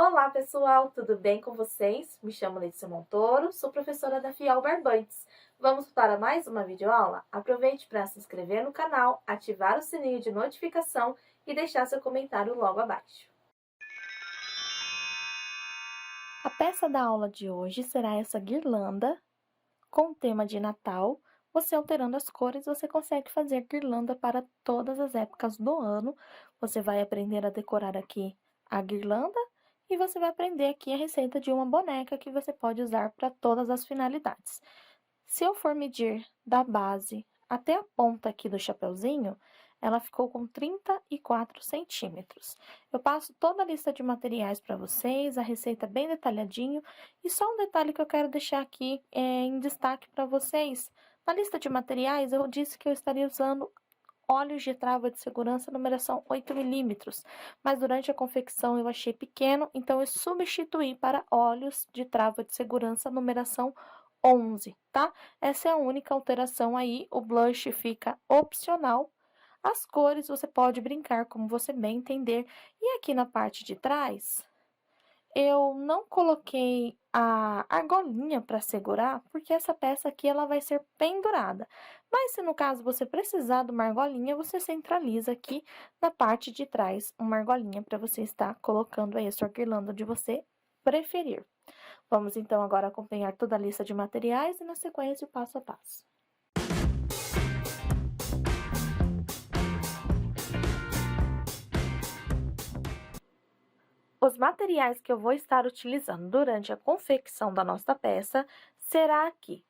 Olá, pessoal, tudo bem com vocês? Me chamo Letícia Montoro, sou professora da Fiel Barbantes. Vamos para mais uma videoaula? Aproveite para se inscrever no canal, ativar o sininho de notificação e deixar seu comentário logo abaixo. A peça da aula de hoje será essa guirlanda com o tema de Natal. Você alterando as cores, você consegue fazer guirlanda para todas as épocas do ano. Você vai aprender a decorar aqui a guirlanda e você vai aprender aqui a receita de uma boneca que você pode usar para todas as finalidades. Se eu for medir da base até a ponta aqui do chapeuzinho, ela ficou com 34 centímetros. Eu passo toda a lista de materiais para vocês, a receita bem detalhadinho. E só um detalhe que eu quero deixar aqui em destaque para vocês. Na lista de materiais, eu disse que eu estaria usando óleos de trava de segurança numeração 8 milímetros, mas durante a confecção eu achei pequeno, então eu substituí para óleos de trava de segurança numeração 11, tá? Essa é a única alteração aí, o blush fica opcional. As cores você pode brincar como você bem entender. E aqui na parte de trás, eu não coloquei a argolinha para segurar, porque essa peça aqui ela vai ser pendurada. Mas se no caso você precisar de uma argolinha, você centraliza aqui na parte de trás uma argolinha para você estar colocando aí a sua guirlanda onde você preferir. Vamos então agora acompanhar toda a lista de materiais e na sequência o passo a passo. Os materiais que eu vou estar utilizando durante a confecção da nossa peça será aqui: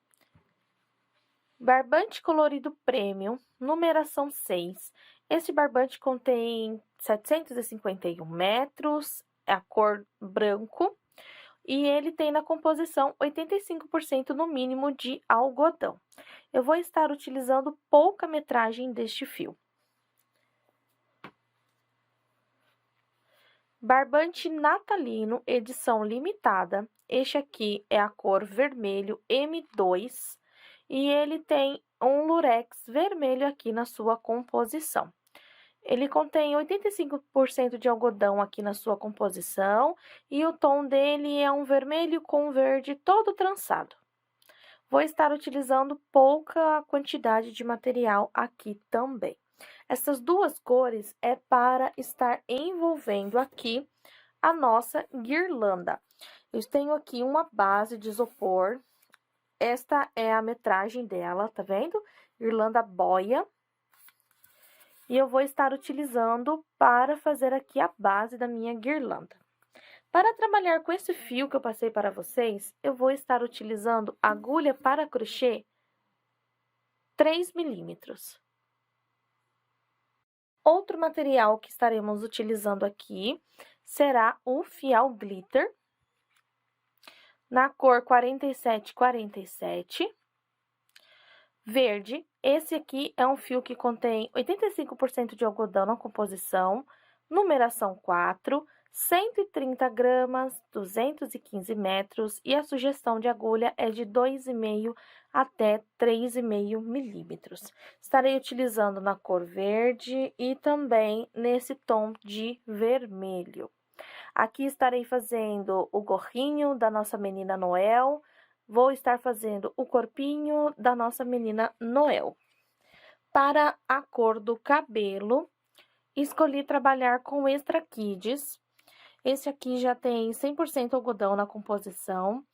barbante colorido premium, numeração 6. Esse barbante contém 751 metros, é a cor branco, e ele tem na composição 85% no mínimo de algodão. Eu vou estar utilizando pouca metragem deste fio. Barbante natalino, edição limitada. Este aqui é a cor vermelho M2 e ele tem um lurex vermelho aqui na sua composição. Ele contém 85% de algodão aqui na sua composição e o tom dele é um vermelho com verde todo trançado. Vou estar utilizando pouca quantidade de material aqui também. Essas duas cores é para estar envolvendo aqui a nossa guirlanda. Eu tenho aqui uma base de isopor. Esta é a metragem dela, tá vendo? Guirlanda boia. E eu vou estar utilizando para fazer aqui a base da minha guirlanda. Para trabalhar com esse fio que eu passei para vocês, eu vou estar utilizando agulha para crochê 3 milímetros. Outro material que estaremos utilizando aqui será o fiel glitter, na cor 4747, verde. Esse aqui é um fio que contém 85% de algodão na composição, numeração 4, 130 gramas, 215 metros, e a sugestão de agulha é de 2,5 até 3,5 milímetros. Estarei utilizando na cor verde e também nesse tom de vermelho. Aqui estarei fazendo o gorrinho da nossa menina Noel. Vou estar fazendo o corpinho da nossa menina Noel. Para a cor do cabelo, escolhi trabalhar com Extra Kids. Esse aqui já tem 100% algodão na composição.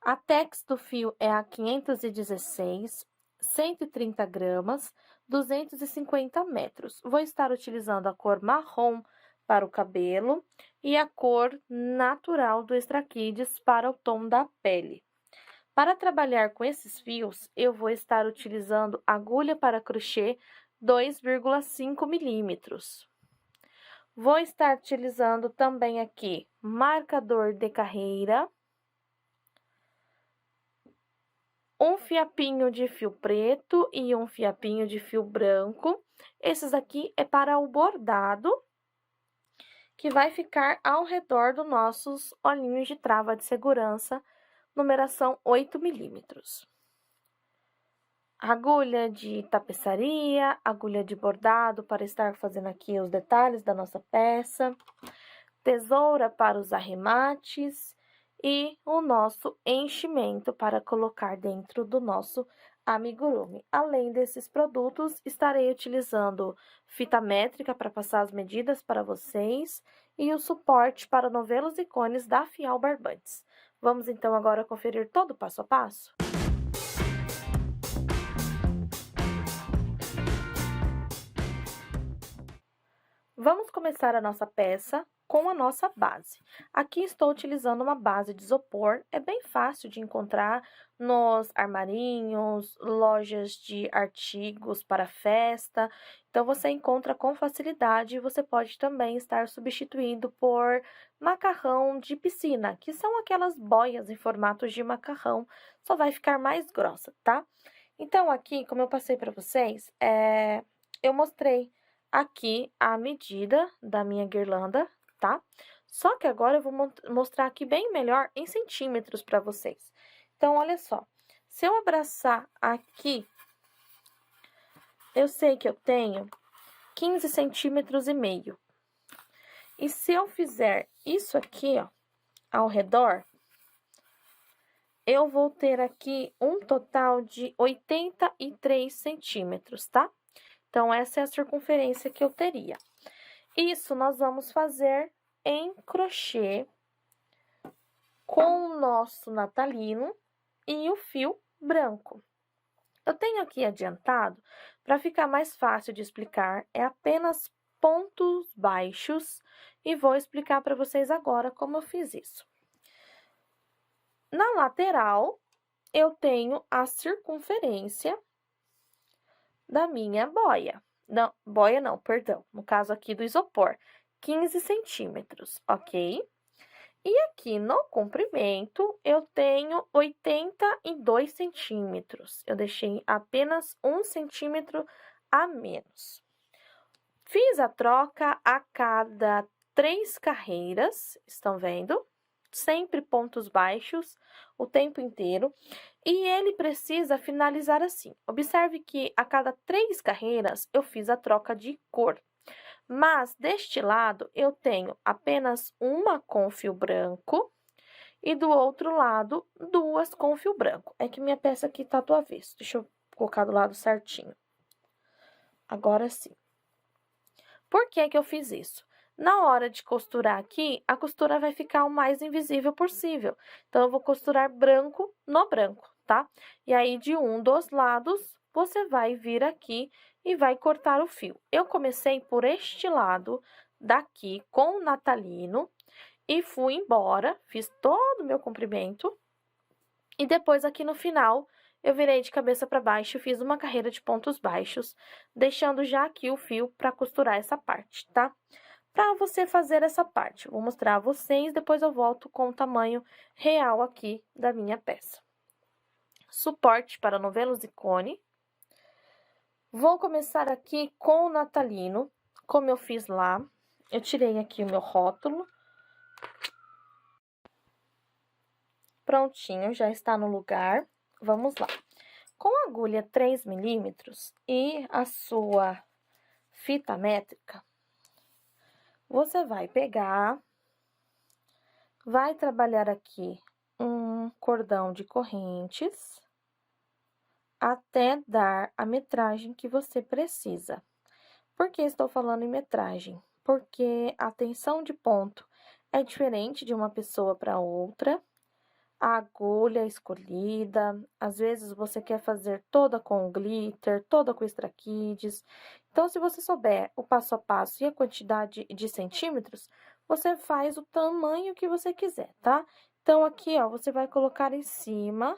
A tex do fio é a 516, 130 gramas, 250 metros. Vou estar utilizando a cor marrom para o cabelo e a cor natural do Extra Kids para o tom da pele. Para trabalhar com esses fios, eu vou estar utilizando agulha para crochê 2,5 milímetros. Vou estar utilizando também aqui marcador de carreira, um fiapinho de fio preto e um fiapinho de fio branco. Esses aqui é para o bordado, que vai ficar ao redor dos nossos olhinhos de trava de segurança, numeração 8 milímetros. Agulha de tapeçaria, agulha de bordado para estar fazendo aqui os detalhes da nossa peça. tesoura para os arremates e o nosso enchimento para colocar dentro do nosso amigurumi. Além desses produtos, estarei utilizando fita métrica para passar as medidas para vocês e o suporte para novelos e cones da Fial Barbantes. Vamos então agora conferir todo o passo a passo? Vamos começar a nossa peça com a nossa base. Aqui estou utilizando uma base de isopor, é bem fácil de encontrar nos armarinhos, lojas de artigos para festa, então você encontra com facilidade e você pode também estar substituindo por macarrão de piscina, que são aquelas boias em formato de macarrão, só vai ficar mais grossa, tá? Então aqui, como eu passei para vocês, eu mostrei aqui a medida da minha guirlanda, tá? Só que agora eu vou mostrar aqui bem melhor em centímetros para vocês. Então, olha só, se eu abraçar aqui, eu sei que eu tenho 15 centímetros e meio. E se eu fizer isso aqui, ó, ao redor, eu vou ter aqui um total de 83 centímetros, tá? Então, essa é a circunferência que eu teria. Isso nós vamos fazer em crochê com o nosso natalino e o fio branco. Eu tenho aqui adiantado, para ficar mais fácil de explicar, é apenas pontos baixos e vou explicar para vocês agora como eu fiz isso. Na lateral, eu tenho a circunferência da minha boia. Não, boia não, perdão. No caso aqui do isopor, 15 centímetros, ok? E aqui no comprimento, eu tenho 82 centímetros. Eu deixei apenas 1 centímetro a menos. Fiz a troca a cada 3 carreiras, estão vendo? Sempre pontos baixos o tempo inteiro. E ele precisa finalizar assim. Observe que a cada 3 carreiras eu fiz a troca de cor. Mas deste lado eu tenho apenas uma com fio branco e do outro lado 2 com fio branco. É que minha peça aqui tá do avesso. Deixa eu colocar do lado certinho. Agora sim. Por que que eu fiz isso? Na hora de costurar aqui, a costura vai ficar o mais invisível possível. Então, eu vou costurar branco no branco, tá? E aí, de um dos lados, você vai vir aqui e vai cortar o fio. Eu comecei por este lado daqui com o natalino e fui embora, fiz todo o meu comprimento. E depois, aqui no final, eu virei de cabeça para baixo e fiz uma carreira de pontos baixos, deixando já aqui o fio para costurar essa parte, tá? Para você fazer essa parte, vou mostrar a vocês, depois eu volto com o tamanho real aqui da minha peça. Suporte para novelos e cone. Vou começar aqui com o natalino, como eu fiz lá. Eu tirei aqui o meu rótulo. Prontinho, já está no lugar. Vamos lá. Com a agulha 3 milímetros e a sua fita métrica, você vai pegar, vai trabalhar aqui um cordão de correntes até dar a metragem que você precisa. Por que estou falando em metragem? Porque a tensão de ponto é diferente de uma pessoa para outra. A agulha escolhida, às vezes você quer fazer toda com glitter, toda com extra kids. Então, se você souber o passo a passo e a quantidade de centímetros, você faz o tamanho que você quiser, tá? Então, aqui, ó, você vai colocar em cima.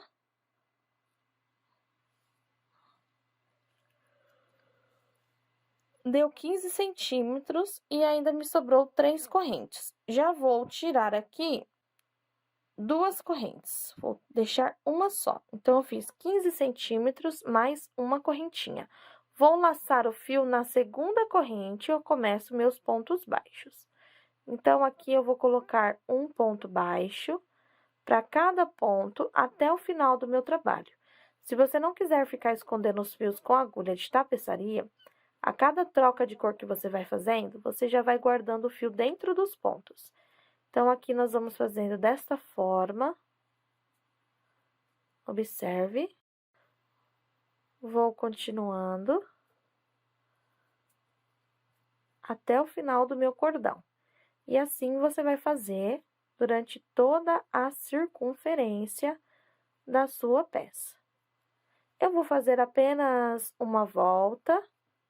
Deu 15 centímetros e ainda me sobrou 3 correntes. Já vou tirar aqui 2 correntes, vou deixar uma só. Então, eu fiz 15 centímetros mais uma correntinha. Vou laçar o fio na segunda corrente, eu começo meus pontos baixos. Então, aqui eu vou colocar um ponto baixo para cada ponto até o final do meu trabalho. Se você não quiser ficar escondendo os fios com agulha de tapeçaria, A cada troca de cor que você vai fazendo, você já vai guardando o fio dentro dos pontos. Então, aqui nós vamos fazendo desta forma. Observe. Vou continuando até o final do meu cordão. E assim você vai fazer durante toda a circunferência da sua peça. Eu vou fazer apenas uma volta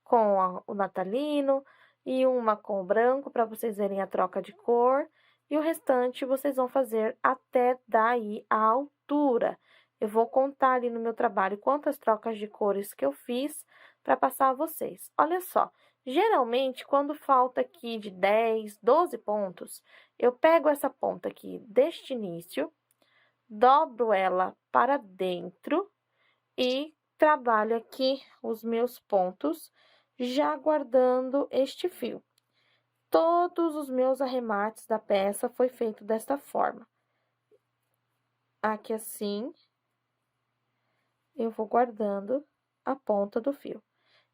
com o natalino e uma com o branco, para vocês verem a troca de cor. E o restante vocês vão fazer até daí a altura. Eu vou contar ali no meu trabalho quantas trocas de cores que eu fiz para passar a vocês. Olha só, geralmente quando falta aqui de 10, 12 pontos, eu pego essa ponta aqui deste início, dobro ela para dentro e trabalho aqui os meus pontos, já guardando este fio. Todos os meus arremates da peça foi feito desta forma. Aqui assim, eu vou guardando a ponta do fio.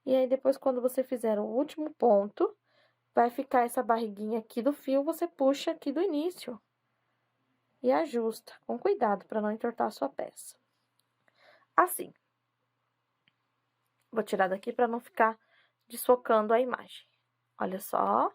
E aí, depois, quando você fizer o último ponto, vai ficar essa barriguinha aqui do fio, você puxa aqui do início. E ajusta, com cuidado, para não entortar a sua peça. Assim. Vou tirar daqui para não ficar desfocando a imagem. Olha só.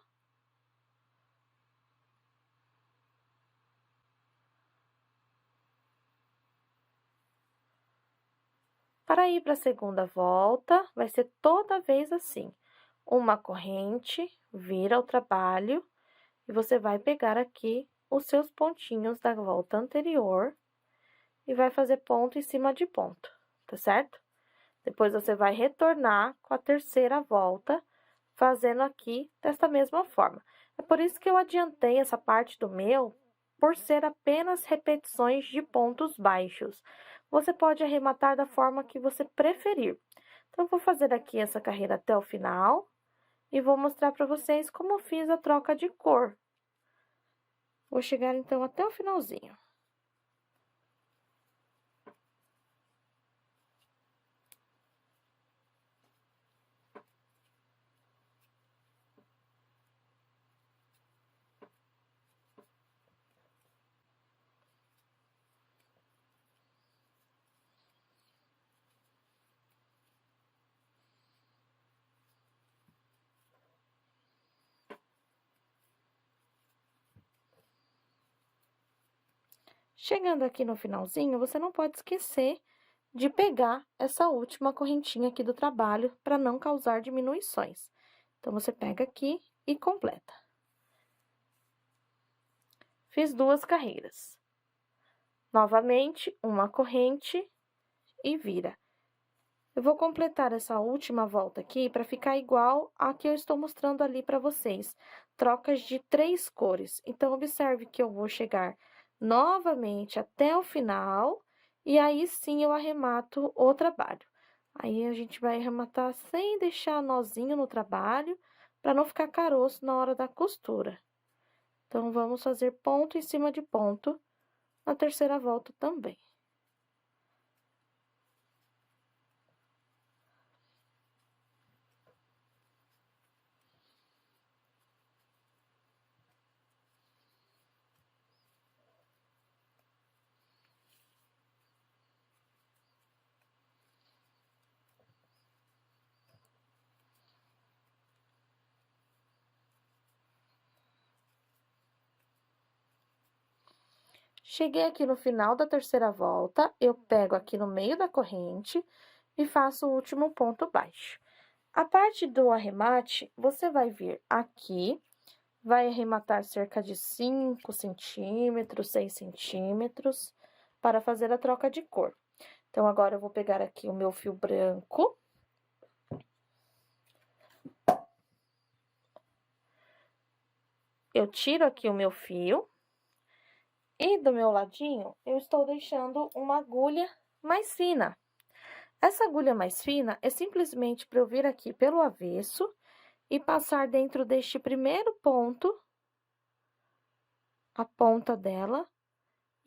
Para ir para a segunda volta, vai ser toda vez assim. Uma corrente, vira o trabalho e você vai pegar aqui os seus pontinhos da volta anterior e vai fazer ponto em cima de ponto, tá certo? Depois você vai retornar com a terceira volta, fazendo aqui desta mesma forma. É por isso que eu adiantei essa parte do meu, por ser apenas repetições de pontos baixos. Você pode arrematar da forma que você preferir. Então, eu vou fazer aqui essa carreira até o final e vou mostrar para vocês como eu fiz a troca de cor. Vou chegar, então, até o finalzinho. Chegando aqui no finalzinho, você não pode esquecer de pegar essa última correntinha aqui do trabalho para não causar diminuições. Então, você pega aqui e completa. Fiz 2 carreiras. Novamente, uma corrente e vira. Eu vou completar essa última volta aqui para ficar igual a que eu estou mostrando ali para vocês. Trocas de 3 cores. Então, observe que eu vou chegar novamente até o final e aí sim eu arremato o trabalho. Aí, a gente vai arrematar sem deixar nozinho no trabalho, para não ficar caroço na hora da costura. Então, vamos fazer ponto em cima de ponto na terceira volta também. Cheguei aqui no final da terceira volta, eu pego aqui no meio da corrente e faço o último ponto baixo. A parte do arremate, você vai vir aqui, vai arrematar cerca de 5 centímetros, 6 centímetros, para fazer a troca de cor. Então, agora, eu vou pegar aqui o meu fio branco. Eu tiro aqui o meu fio. E do meu ladinho, eu estou deixando uma agulha mais fina. Essa agulha mais fina é simplesmente para eu vir aqui pelo avesso e passar dentro deste primeiro ponto, a ponta dela,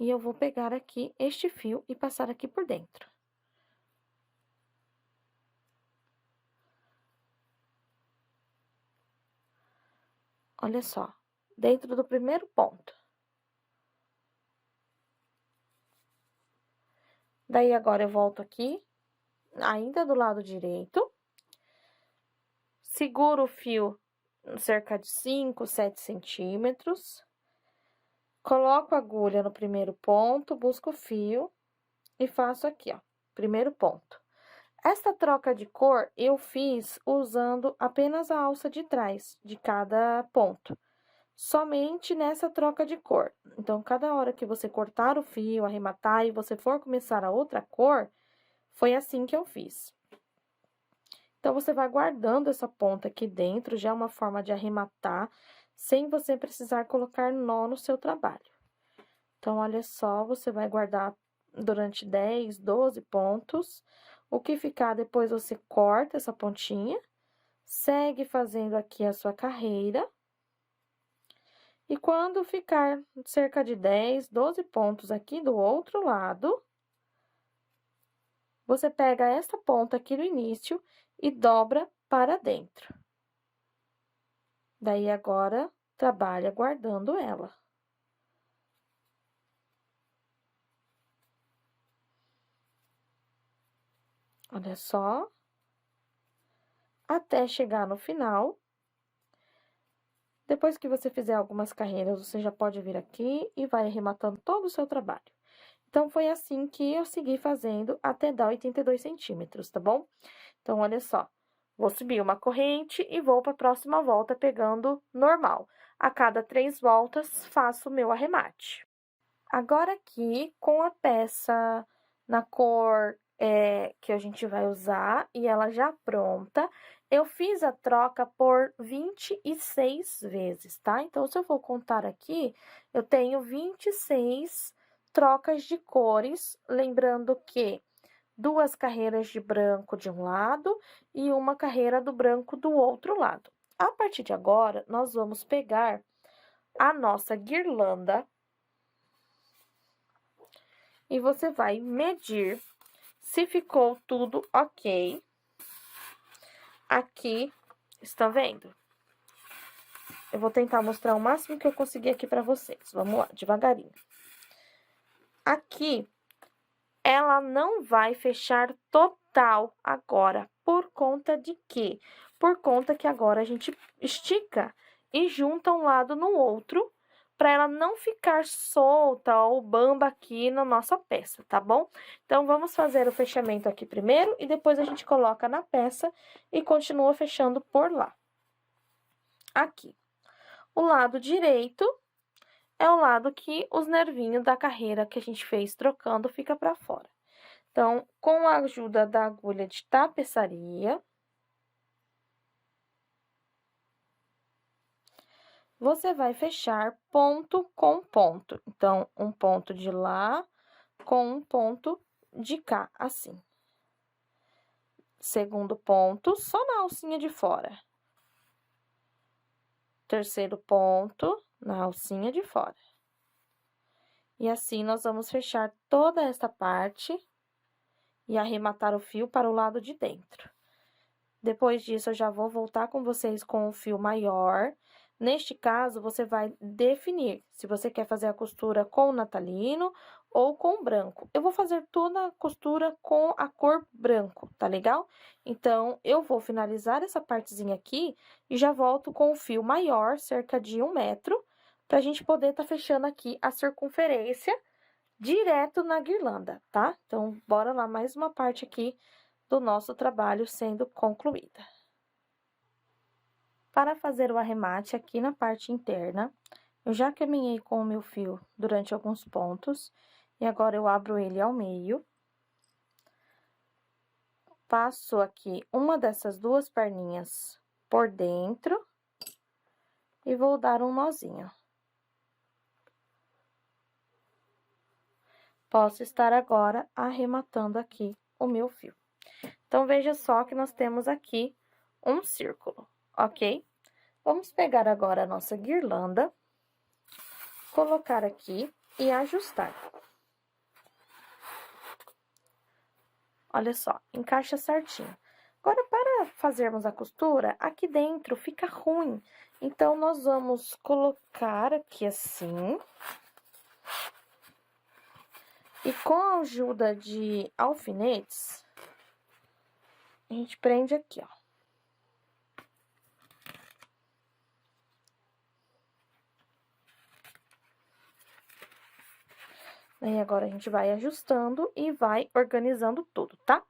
e eu vou pegar aqui este fio e passar aqui por dentro. olha só, dentro do primeiro ponto. Daí, agora eu volto aqui, ainda do lado direito. Seguro o fio cerca de 5, 7 centímetros. Coloco a agulha no primeiro ponto, busco o fio e faço aqui, ó, primeiro ponto. Esta troca de cor eu fiz usando apenas a alça de trás de cada ponto. Somente nessa troca de cor. Então, cada hora que você cortar o fio, arrematar e você for começar a outra cor, foi assim que eu fiz. Então, você vai guardando essa ponta aqui dentro, já é uma forma de arrematar, sem você precisar colocar nó no seu trabalho. Então, olha só, você vai guardar durante 10, 12 pontos. O que ficar depois você corta essa pontinha, segue fazendo aqui a sua carreira. E quando ficar cerca de 10, 12 pontos aqui do outro lado, você pega essa ponta aqui no início e dobra para dentro. Daí, agora, trabalha guardando ela. Olha só. Até chegar no final. Depois que você fizer algumas carreiras, você já pode vir aqui e vai arrematando todo o seu trabalho. Então, foi assim que eu segui fazendo até dar 82 centímetros, tá bom? Então, olha só. Vou subir uma corrente e vou para a próxima volta pegando normal. A cada 3 voltas, faço o meu arremate. Agora, aqui, com a peça na cor que a gente vai usar e ela já pronta, eu fiz a troca por 26 vezes, tá? Então, se eu for contar aqui, eu tenho 26 trocas de cores, lembrando que 2 carreiras de branco de um lado e uma carreira do branco do outro lado. A partir de agora, nós vamos pegar a nossa guirlanda e você vai medir se ficou tudo ok. Aqui, está vendo? Eu vou tentar mostrar o máximo que eu conseguir aqui para vocês. Vamos lá, devagarinho. Aqui, ela não vai fechar total agora. Por conta de quê? Por conta que agora a gente estica e junta um lado no outro, para ela não ficar solta ou bamba aqui na nossa peça, tá bom? Então, vamos fazer o fechamento aqui primeiro e depois a gente coloca na peça e continua fechando por lá. Aqui. O lado direito é o lado que os nervinhos da carreira que a gente fez trocando fica para fora. Então, com a ajuda da agulha de tapeçaria, você vai fechar ponto com ponto. Então, um ponto de lá com um ponto de cá, assim. Segundo ponto, só na alcinha de fora. Terceiro ponto, na alcinha de fora. E assim, nós vamos fechar toda esta parte e arrematar o fio para o lado de dentro. Depois disso, eu já vou voltar com vocês com o fio maior. Neste caso, você vai definir se você quer fazer a costura com natalino ou com branco. Eu vou fazer toda a costura com a cor branco, tá legal? Então, eu vou finalizar essa partezinha aqui e já volto com o fio maior, cerca de 1 metro, pra gente poder tá fechando aqui a circunferência direto na guirlanda, tá? Então, bora lá, mais uma parte aqui do nosso trabalho sendo concluída. Para fazer o arremate aqui na parte interna, eu já caminhei com o meu fio durante alguns pontos, e agora eu abro ele ao meio. Passo aqui uma dessas 2 perninhas por dentro e vou dar um nozinho. Posso estar agora arrematando aqui o meu fio. Então, veja só que nós temos aqui um círculo, ok? Vamos pegar agora a nossa guirlanda, colocar aqui e ajustar. Olha só, encaixa certinho. Agora, para fazermos a costura, aqui dentro fica ruim. Então, nós vamos colocar aqui assim. E com a ajuda de alfinetes, a gente prende aqui, ó. E agora, a gente vai ajustando e vai organizando tudo, tá?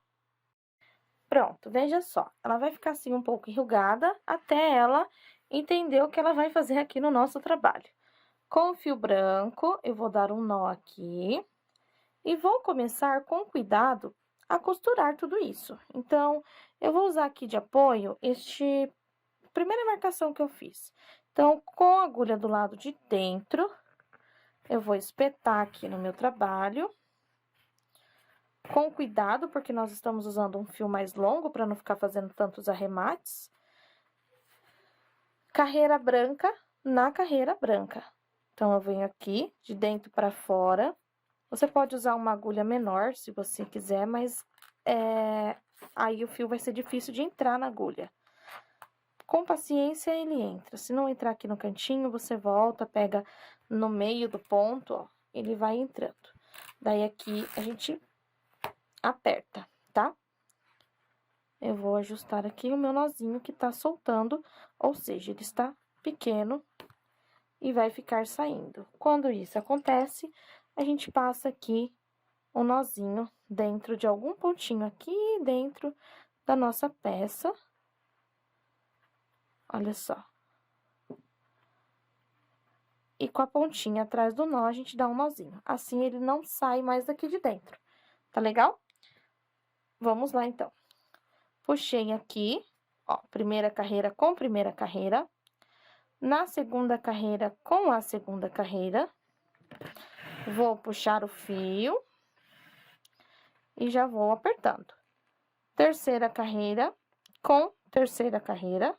Pronto, veja só. Ela vai ficar assim um pouco enrugada até ela entender o que ela vai fazer aqui no nosso trabalho. Com o fio branco, eu vou dar um nó aqui e vou começar com cuidado a costurar tudo isso. Então, eu vou usar aqui de apoio primeira marcação que eu fiz. Então, com a agulha do lado de dentro, eu vou espetar aqui no meu trabalho. Com cuidado, porque nós estamos usando um fio mais longo para não ficar fazendo tantos arremates. Carreira branca na carreira branca. Então, eu venho aqui de dentro para fora. Você pode usar uma agulha menor, se você quiser, mas aí o fio vai ser difícil de entrar na agulha. Com paciência, ele entra. Se não entrar aqui no cantinho, você volta, pega no meio do ponto, ó, ele vai entrando. Daí, aqui, a gente aperta, tá? Eu vou ajustar aqui o meu nozinho que tá soltando, ou seja, ele está pequeno e vai ficar saindo. Quando isso acontece, a gente passa aqui um nozinho dentro de algum pontinho aqui dentro da nossa peça. Olha só. E com a pontinha atrás do nó, a gente dá um nozinho. Assim, ele não sai mais daqui de dentro. Tá legal? Vamos lá, então. Puxei aqui, ó, primeira carreira com primeira carreira. Na segunda carreira com a segunda carreira. Vou puxar o fio. E já vou apertando. Terceira carreira com terceira carreira.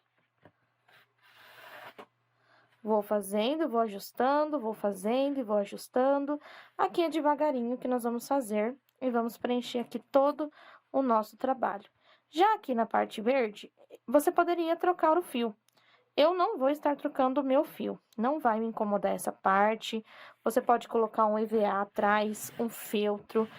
Vou fazendo, vou ajustando, vou fazendo e vou ajustando. Aqui é devagarinho que nós vamos fazer e vamos preencher aqui todo o nosso trabalho. Já aqui na parte verde, você poderia trocar o fio. Eu não vou estar trocando o meu fio, não vai me incomodar essa parte. Você pode colocar um EVA atrás, um feltro.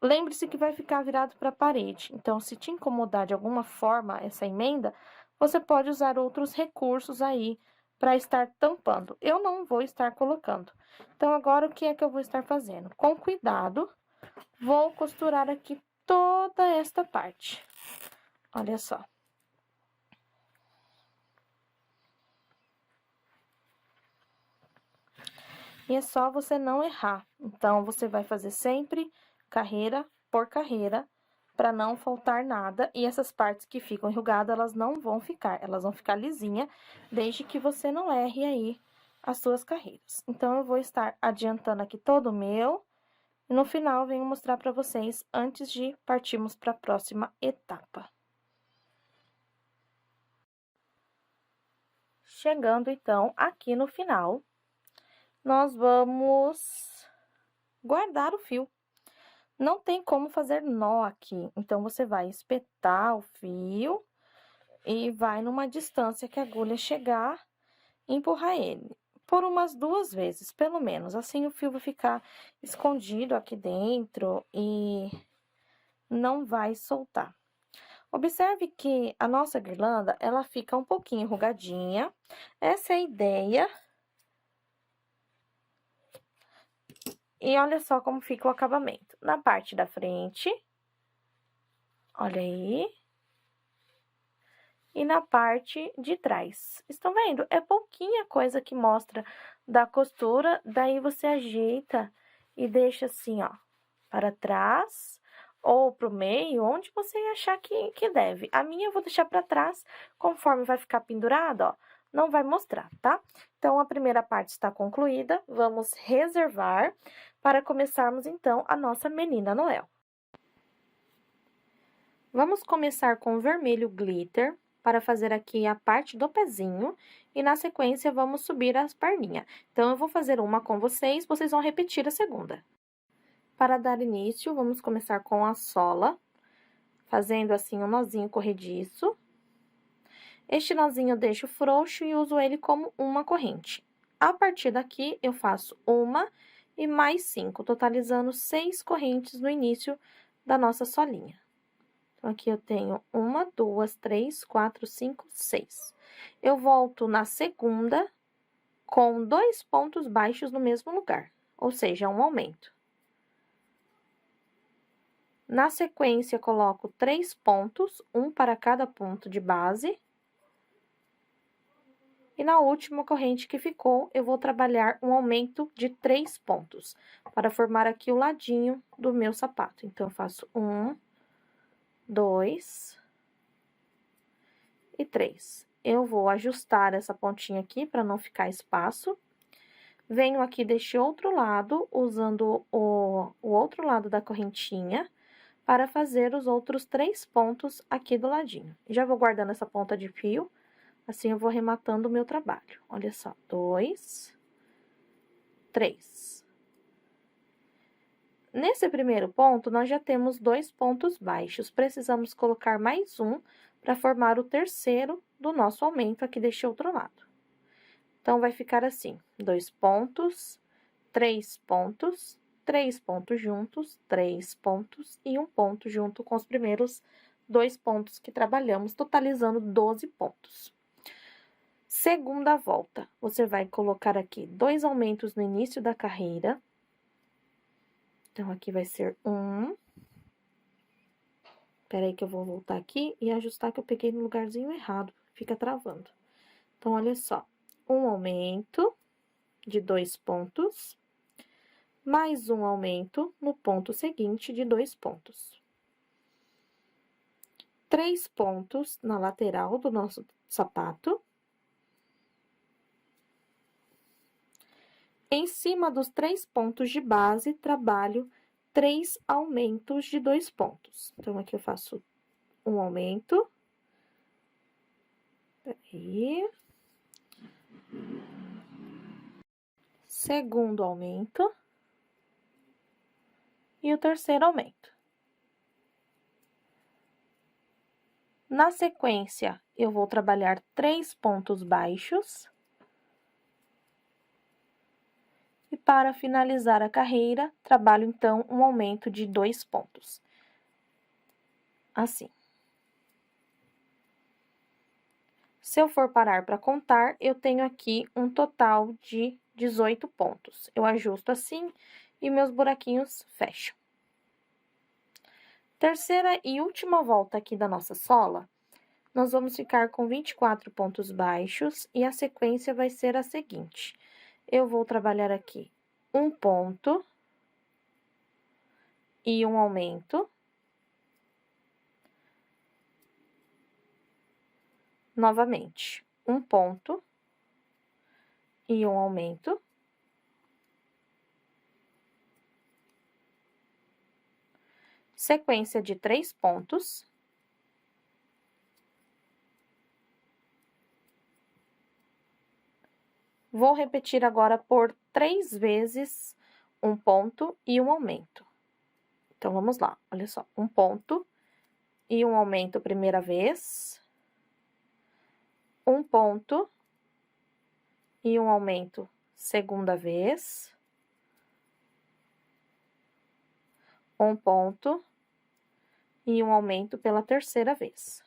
Lembre-se que vai ficar virado para a parede. Então, se te incomodar de alguma forma essa emenda, você pode usar outros recursos aí para estar tampando. Eu não vou estar colocando. Então, agora, o que é que eu vou estar fazendo? Com cuidado, vou costurar aqui toda esta parte. Olha só. E é só você não errar. Então, você vai fazer sempre carreira por carreira, para não faltar nada. E essas partes que ficam enrugadas, elas não vão ficar, elas vão ficar lisinha, desde que você não erre aí as suas carreiras. Então, eu vou estar adiantando aqui todo o meu, e no final, venho mostrar para vocês, antes de partirmos para a próxima etapa. Chegando, então, aqui no final, nós vamos guardar o fio. Não tem como fazer nó aqui, então, você vai espetar o fio e vai numa distância que a agulha chegar e empurrar ele. Por umas 2 vezes, pelo menos. Assim, o fio vai ficar escondido aqui dentro e não vai soltar. Observe que a nossa guirlanda, ela fica um pouquinho enrugadinha. Essa é a ideia. E olha só como fica o acabamento. Na parte da frente, olha aí. E na parte de trás. Estão vendo? É pouquinha coisa que mostra da costura, daí você ajeita e deixa assim, ó, para trás ou pro meio, onde você achar que deve. A minha eu vou deixar para trás, conforme vai ficar pendurada, ó, não vai mostrar, tá? Então, a primeira parte está concluída, vamos reservar para começarmos, então, a nossa Menina Noel. Vamos começar com o vermelho glitter, para fazer aqui a parte do pezinho, e na sequência, vamos subir as perninhas. Então, eu vou fazer uma com vocês, vocês vão repetir a segunda. Para dar início, vamos começar com a sola, fazendo assim um nozinho corrediço. Este nozinho eu deixo frouxo e uso ele como uma corrente. A partir daqui, eu faço uma e mais 5, totalizando 6 correntes no início da nossa solinha. Então, aqui eu tenho 1, 2, 3, 4, 5, 6. Eu volto na segunda com 2 pontos baixos no mesmo lugar, ou seja, um aumento. Na sequência, coloco 3 pontos, um para cada ponto de base. E na última corrente que ficou, eu vou trabalhar um aumento de 3 pontos, para formar aqui o ladinho do meu sapato. Então, eu faço 1, 2 e 3. Eu vou ajustar essa pontinha aqui, para não ficar espaço. Venho aqui deste outro lado, usando o outro lado da correntinha, para fazer os outros 3 pontos aqui do ladinho. Já vou guardando essa ponta de fio. Assim, eu vou rematando o meu trabalho. Olha só, 2, 3. Nesse primeiro ponto, nós já temos 2 pontos baixos. Precisamos colocar mais um para formar o terceiro do nosso aumento aqui deste outro lado. Então, vai ficar assim, 2 pontos, 3 pontos, 3 pontos juntos, 3 pontos e 1 ponto junto com os primeiros 2 pontos que trabalhamos, totalizando 12 pontos. Segunda volta, você vai colocar aqui 2 aumentos no início da carreira. Então, aqui vai ser 1. Espera aí que eu vou voltar aqui e ajustar que eu peguei no lugarzinho errado, fica travando. Então, olha só, um aumento de 2 pontos, mais um aumento no ponto seguinte de 2 pontos. 3 pontos na lateral do nosso sapato. Em cima dos 3 pontos de base, trabalho 3 aumentos de 2 pontos. Então, aqui eu faço um aumento. Peraí. Segundo aumento. E o terceiro aumento. Na sequência, eu vou trabalhar 3 pontos baixos. E para finalizar a carreira, trabalho, então, um aumento de 2 pontos. Assim. Se eu for parar para contar, eu tenho aqui um total de 18 pontos. Eu ajusto assim e meus buraquinhos fecham. Terceira e última volta aqui da nossa sola, nós vamos ficar com 24 pontos baixos e a sequência vai ser a seguinte. Eu vou trabalhar aqui um ponto e um aumento. Novamente, um ponto e um aumento. Sequência de 3 pontos. Vou repetir agora por 3 vezes um ponto e um aumento. Então, vamos lá, olha só, um ponto e um aumento primeira vez. Um ponto e um aumento segunda vez. Um ponto e um aumento pela terceira vez.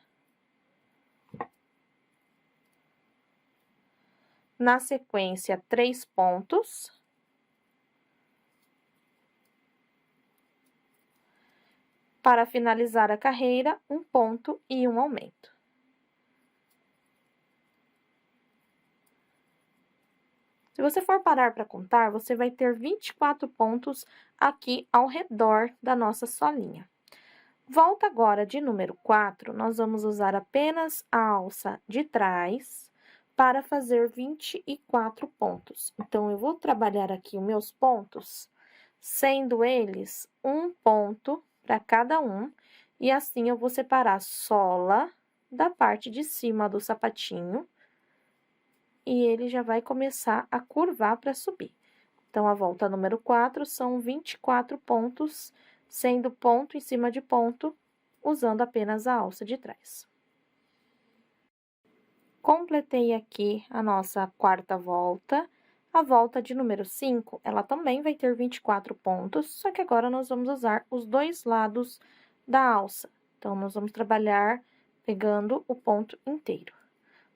Na sequência, 3 pontos. Para finalizar a carreira, um ponto e um aumento. Se você for parar para contar, você vai ter 24 pontos aqui ao redor da nossa solinha. Volta agora de número 4, nós vamos usar apenas a alça de trás para fazer 24 pontos. Então, eu vou trabalhar aqui os meus pontos, sendo eles um ponto para cada um, e assim eu vou separar a sola da parte de cima do sapatinho, e ele já vai começar a curvar para subir. Então, a volta número 4 são 24 pontos, sendo ponto em cima de ponto, usando apenas a alça de trás. Completei aqui a nossa quarta volta. A volta de número 5, ela também vai ter 24 pontos, só que agora nós vamos usar os dois lados da alça. Então, nós vamos trabalhar pegando o ponto inteiro.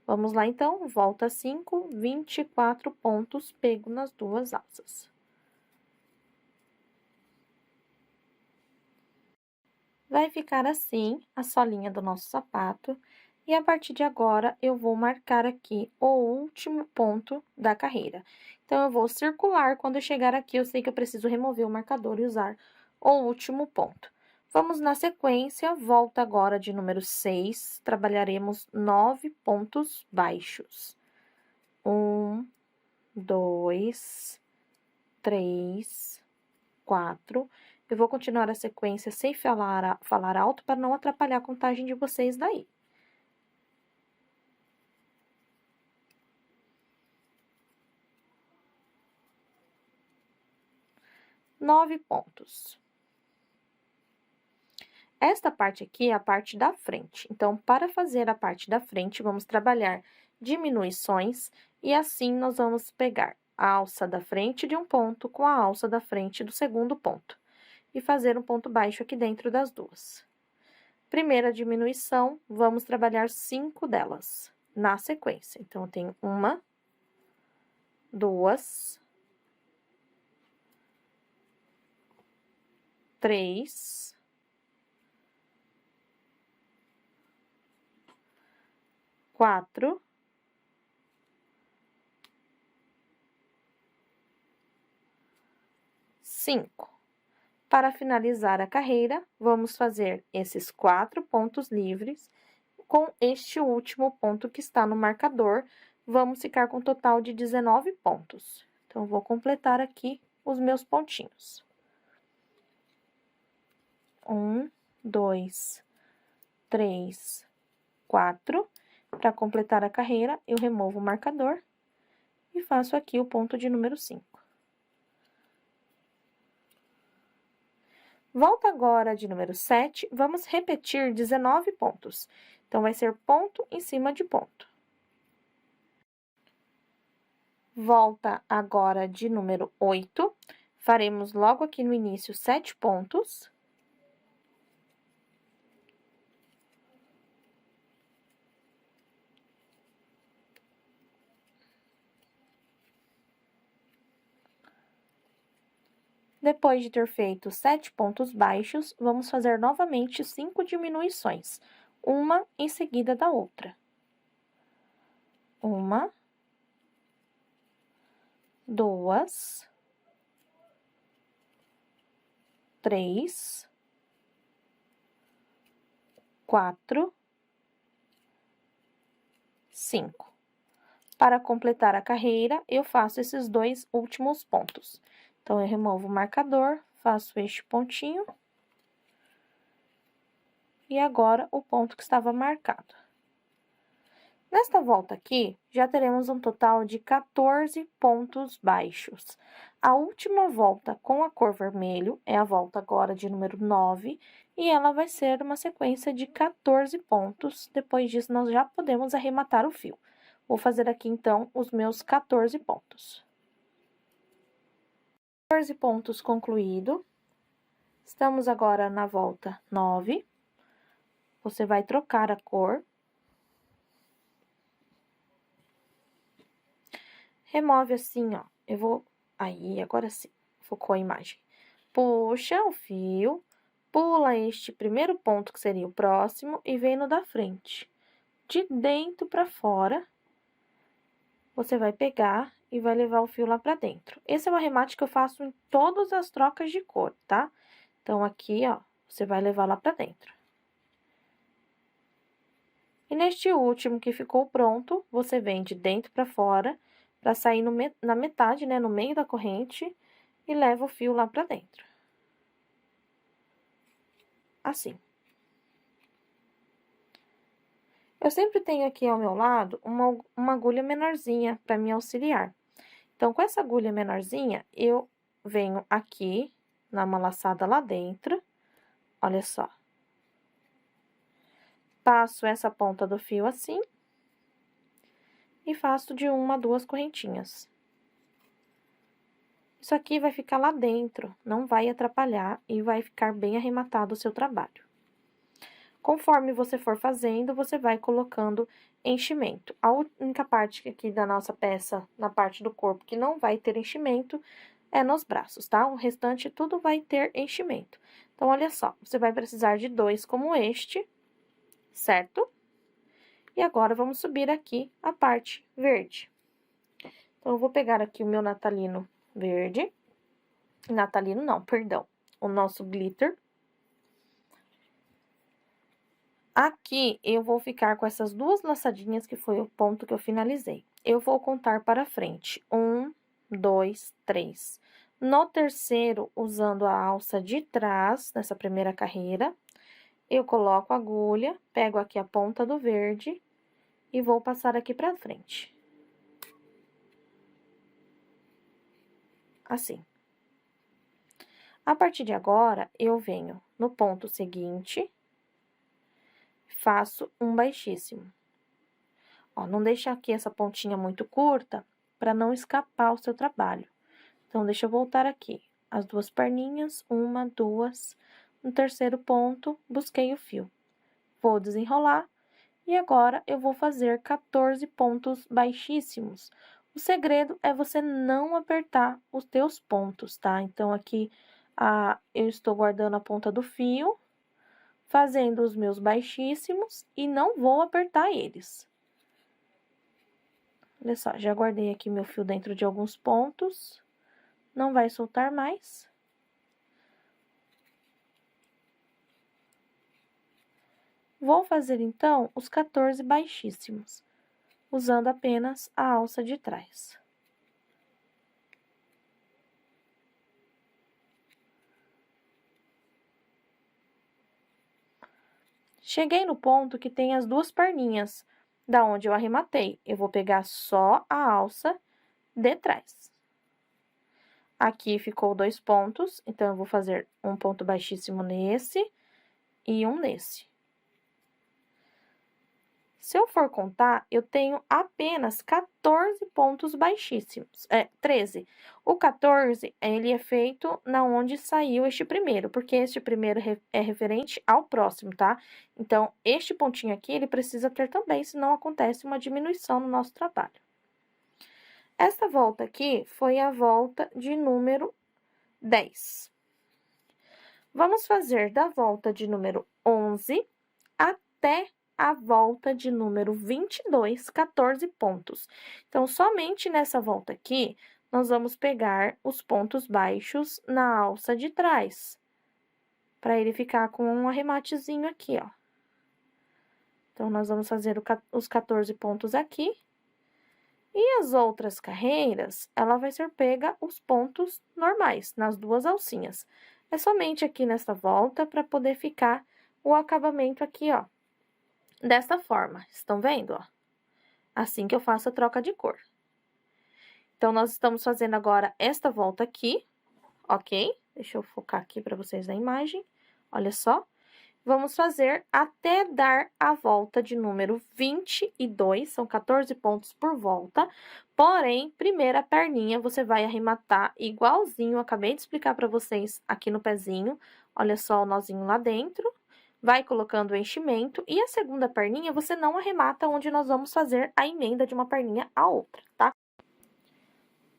Vamos lá, então, volta 5, 24 pontos pego nas duas alças. Vai ficar assim a solinha do nosso sapato. E a partir de agora, eu vou marcar aqui o último ponto da carreira. Então, eu vou circular, quando eu chegar aqui, eu sei que eu preciso remover o marcador e usar o último ponto. Vamos na sequência, volta agora de número 6, trabalharemos 9 pontos baixos. 1, 2, 3, 4. Eu vou continuar a sequência sem falar alto para não atrapalhar a contagem de vocês daí. 9 pontos. Esta parte aqui é a parte da frente. Então, para fazer a parte da frente, vamos trabalhar diminuições e assim nós vamos pegar a alça da frente de um ponto com a alça da frente do segundo ponto e fazer um ponto baixo aqui dentro das duas. Primeira diminuição, vamos trabalhar 5 delas na sequência. Então, eu tenho 1, 2, 3, 4, 5. Para finalizar a carreira, vamos fazer esses 4 pontos livres com este último ponto que está no marcador. Vamos ficar com um total de 19 pontos. Então, vou completar aqui os meus pontinhos. 1, 2, 3, 4. Para completar a carreira, eu removo o marcador e faço aqui o ponto de número 5. Volta agora de número 7, vamos repetir 19 pontos. Então, vai ser ponto em cima de ponto. Volta agora de número 8, faremos logo aqui no início 7 pontos. Depois de ter feito 7 pontos baixos, vamos fazer novamente 5 diminuições, uma em seguida da outra. 1, 2, 3, 4, 5. Para completar a carreira, eu faço esses dois últimos pontos. Então, eu removo o marcador, faço este pontinho. E agora, o ponto que estava marcado. Nesta volta aqui, já teremos um total de 14 pontos baixos. A última volta com a cor vermelho é a volta agora de número 9, e ela vai ser uma sequência de 14 pontos. Depois disso, nós já podemos arrematar o fio. Vou fazer aqui, então, os meus 14 pontos. 14 pontos concluído. Estamos agora na volta 9. Você vai trocar a cor. Remove assim, ó. Eu vou... Aí, agora sim. Focou a imagem. Puxa o fio, pula este primeiro ponto, que seria o próximo, e vem no da frente. De dentro pra fora, você vai pegar e vai levar o fio lá pra dentro. Esse é o arremate que eu faço em todas as trocas de cor, tá? Então, aqui, ó, você vai levar lá pra dentro. E neste último que ficou pronto, você vem de dentro pra fora, pra sair na metade, né, no meio da corrente, e leva o fio lá pra dentro. Assim. Eu sempre tenho aqui ao meu lado uma agulha menorzinha para me auxiliar. Então, com essa agulha menorzinha, eu venho aqui na malaçada lá dentro, olha só. Passo essa ponta do fio assim. E faço de 1 a 2 correntinhas. Isso aqui vai ficar lá dentro, não vai atrapalhar e vai ficar bem arrematado o seu trabalho. Conforme você for fazendo, você vai colocando enchimento. A única parte aqui da nossa peça, na parte do corpo, que não vai ter enchimento, é nos braços, tá? O restante tudo vai ter enchimento. Então, olha só, você vai precisar de 2 como este, certo? E agora, vamos subir aqui a parte verde. Então, eu vou pegar aqui o meu natalino verde. Natalino não, perdão. O nosso glitter. Aqui, eu vou ficar com essas 2 laçadinhas, que foi o ponto que eu finalizei. Eu vou contar para frente. 1, 2, 3. No terceiro, usando a alça de trás, nessa primeira carreira, eu coloco a agulha, pego aqui a ponta do verde e vou passar aqui pra frente. Assim. A partir de agora, eu venho no ponto seguinte, faço um baixíssimo. Ó, não deixa aqui essa pontinha muito curta, pra não escapar o seu trabalho. Então, deixa eu voltar aqui. As 2 perninhas, 1, 2, no terceiro ponto, busquei o fio. Vou desenrolar, e agora, eu vou fazer 14 pontos baixíssimos. O segredo é você não apertar os teus pontos, tá? Então, aqui, eu estou guardando a ponta do fio, fazendo os meus baixíssimos, e não vou apertar eles. Olha só, já guardei aqui meu fio dentro de alguns pontos, não vai soltar mais. Vou fazer, então, os 14 baixíssimos, usando apenas a alça de trás. Cheguei no ponto que tem as 2 perninhas, da onde eu arrematei. Eu vou pegar só a alça de trás. Aqui ficou 2 pontos, então, eu vou fazer um ponto baixíssimo nesse e um nesse. Se eu for contar, eu tenho apenas 14 pontos baixíssimos, 13. O 14, ele é feito na onde saiu este primeiro, porque este primeiro é referente ao próximo, tá? Então, este pontinho aqui, ele precisa ter também, senão acontece uma diminuição no nosso trabalho. Esta volta aqui foi a volta de número 10. Vamos fazer da volta de número 11 até a volta de número 22, 14 pontos. Então, somente nessa volta aqui, nós vamos pegar os pontos baixos na alça de trás, para ele ficar com um arrematezinho aqui, ó. Então, nós vamos fazer os 14 pontos aqui. E as outras carreiras, ela vai ser pega os pontos normais, nas 2 alcinhas. É somente aqui nessa volta, para poder ficar o acabamento aqui, ó. Dessa forma, estão vendo, ó? Assim que eu faço a troca de cor. Então, nós estamos fazendo agora esta volta aqui, ok? Deixa eu focar aqui para vocês a imagem. Olha só. Vamos fazer até dar a volta de número 22, são 14 pontos por volta. Porém, primeira perninha, você vai arrematar igualzinho, eu acabei de explicar para vocês aqui no pezinho. Olha só o nozinho lá dentro. Vai colocando o enchimento, e a segunda perninha, você não arremata onde nós vamos fazer a emenda de uma perninha à outra, tá?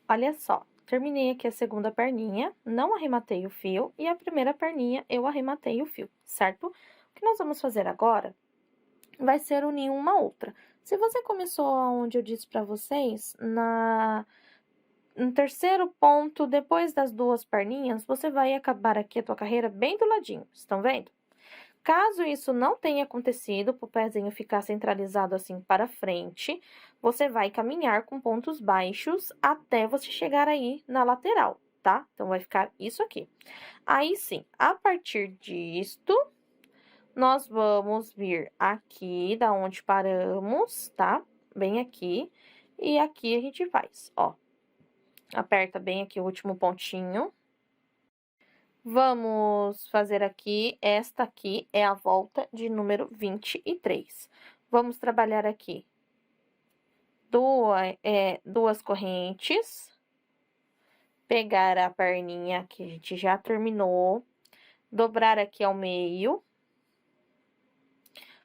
Olha só, terminei aqui a segunda perninha, não arrematei o fio, e a primeira perninha eu arrematei o fio, certo? O que nós vamos fazer agora vai ser unir uma outra. Se você começou onde eu disse pra vocês, no terceiro ponto, depois das 2 perninhas, você vai acabar aqui a tua carreira bem do ladinho, estão vendo? Caso isso não tenha acontecido, para o pezinho ficar centralizado assim para frente, você vai caminhar com pontos baixos até você chegar aí na lateral, tá? Então, vai ficar isso aqui. Aí, sim, a partir disto, nós vamos vir aqui, da onde paramos, tá? Bem aqui, e aqui a gente faz, ó. Aperta bem aqui o último pontinho. Vamos fazer aqui, esta aqui é a volta de número 23. Vamos trabalhar aqui duas correntes, pegar a perninha que a gente já terminou, dobrar aqui ao meio,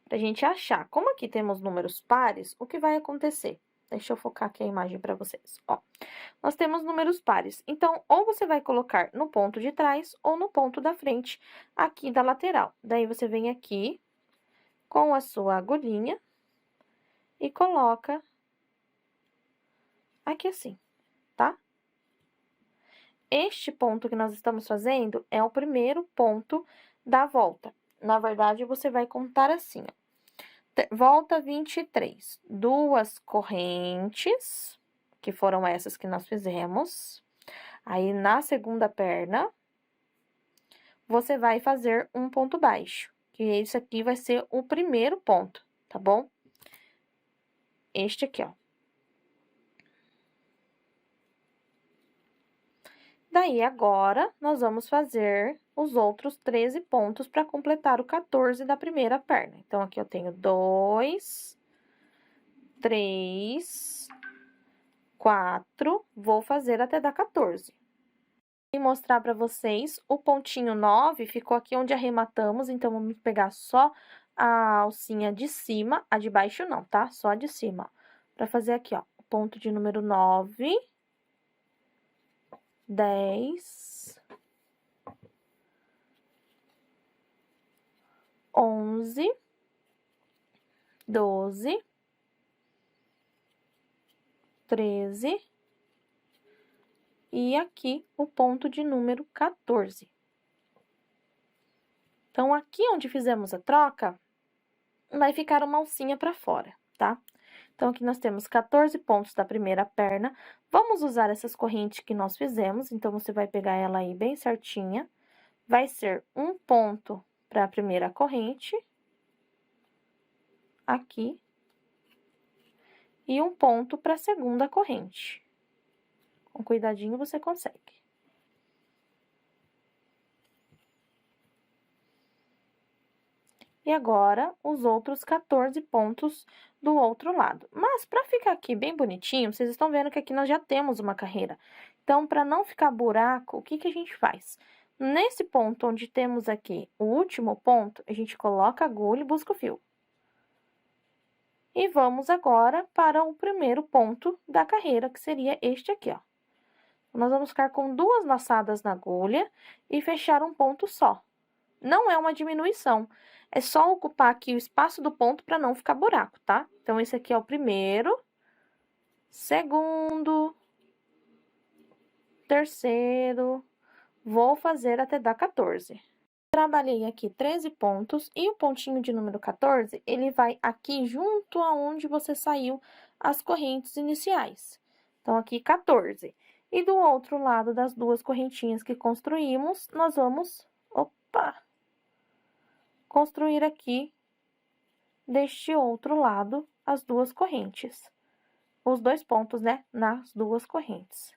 pra gente achar. Como aqui temos números pares, o que vai acontecer? Deixa eu focar aqui a imagem para vocês, ó. Nós temos números pares, então, ou você vai colocar no ponto de trás ou no ponto da frente, aqui da lateral. Daí, você vem aqui com a sua agulhinha e coloca aqui assim, tá? Este ponto que nós estamos fazendo é o primeiro ponto da volta. Na verdade, você vai contar assim, ó. Volta 23, duas correntes, que foram essas que nós fizemos. Aí, na segunda perna, você vai fazer um ponto baixo, que esse aqui vai ser o primeiro ponto, tá bom? Este aqui, ó. Daí, agora, nós vamos fazer os outros 13 pontos para completar o 14 da primeira perna. Então, aqui eu tenho 2, 3, 4, vou fazer até dar 14. E mostrar para vocês, o pontinho 9 ficou aqui onde arrematamos, então, vamos pegar só a alcinha de cima, a de baixo não, tá? Só a de cima, para fazer aqui, ó, o ponto de número 9, 10, 11, 12, 13, e aqui o ponto de número 14. Então, aqui onde fizemos a troca, vai ficar uma alcinha para fora, tá? Então, aqui nós temos 14 pontos da primeira perna. Vamos usar essas correntes que nós fizemos, então, você vai pegar ela aí bem certinha. Vai ser um ponto para a primeira corrente, aqui, e um ponto para a segunda corrente. Com cuidadinho, você consegue. E agora, os outros 14 pontos do outro lado. Mas, para ficar aqui bem bonitinho, vocês estão vendo que aqui nós já temos uma carreira. Então, para não ficar buraco, o que que a gente faz? Nesse ponto onde temos aqui o último ponto, a gente coloca a agulha e busca o fio. E vamos agora para o primeiro ponto da carreira, que seria este aqui, ó. Nós vamos ficar com duas laçadas na agulha e fechar um ponto só. Não é uma diminuição, é só ocupar aqui o espaço do ponto para não ficar buraco, tá? Então, esse aqui é o primeiro, segundo, terceiro, vou fazer até dar 14. Trabalhei aqui 13 pontos e o pontinho de número 14, ele vai aqui junto aonde você saiu as correntes iniciais. Então, aqui 14. E do outro lado das duas correntinhas que construímos, nós vamos, construir aqui, deste outro lado, as duas correntes. Os dois pontos, né, nas duas correntes.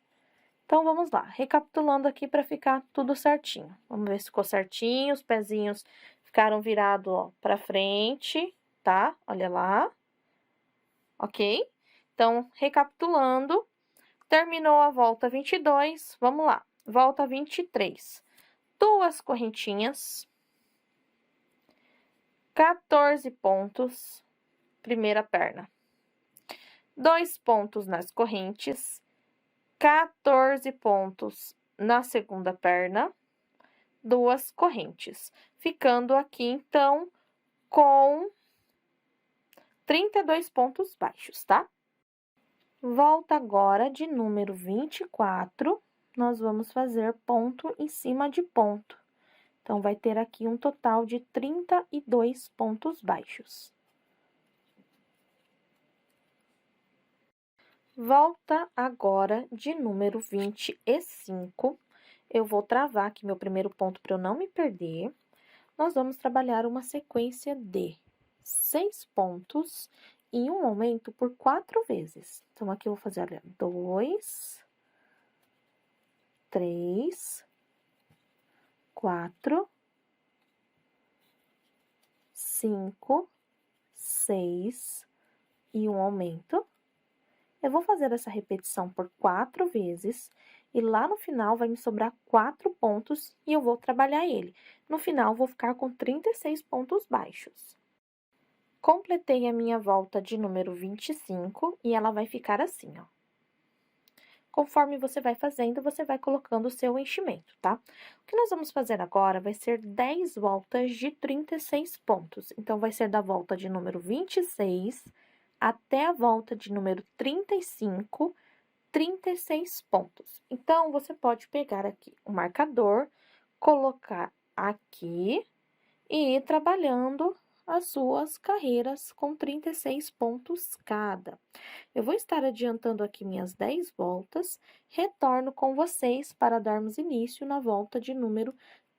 Então, vamos lá, recapitulando aqui para ficar tudo certinho. Vamos ver se ficou certinho, os pezinhos ficaram virados, ó, para frente, tá? Olha lá. Ok? Então, recapitulando, terminou a volta 22, vamos lá. Volta 23. Duas correntinhas, 14 pontos, primeira perna. 2 pontos nas correntes, 14 pontos na segunda perna, 2 correntes. Ficando aqui, então, com 32 pontos baixos, tá? Volta agora de número 24, nós vamos fazer ponto em cima de ponto. Então, vai ter aqui um total de 32 pontos baixos. Volta agora de número 25. Eu vou travar aqui meu primeiro ponto para eu não me perder. Nós vamos trabalhar uma sequência de 6 pontos em um aumento por 4 vezes. Então, aqui eu vou fazer, olha, 2, 3, 4, 5, 6 e um aumento. Eu vou fazer essa repetição por 4 vezes e lá no final vai me sobrar 4 pontos e eu vou trabalhar ele. No final, vou ficar com 36 pontos baixos. Completei a minha volta de número 25 e ela vai ficar assim, ó. Conforme você vai fazendo, você vai colocando o seu enchimento, tá? O que nós vamos fazer agora vai ser 10 voltas de 36 pontos. Então, vai ser da volta de número 26 até a volta de número 35, 36 pontos. Então, você pode pegar aqui o marcador, colocar aqui e ir trabalhando as suas carreiras com 36 pontos cada. Eu vou estar adiantando aqui minhas 10 voltas, retorno com vocês para darmos início na volta de número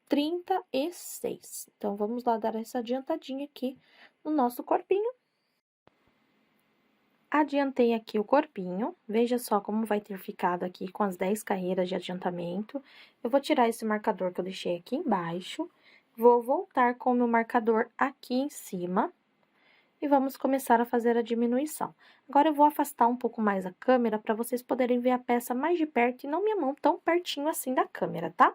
36. Então, vamos lá dar essa adiantadinha aqui no nosso corpinho. Adiantei aqui o corpinho, veja só como vai ter ficado aqui com as 10 carreiras de adiantamento. Eu vou tirar esse marcador que eu deixei aqui embaixo, vou voltar com o meu marcador aqui em cima e vamos começar a fazer a diminuição. Agora, eu vou afastar um pouco mais a câmera para vocês poderem ver a peça mais de perto e não minha mão tão pertinho assim da câmera, tá?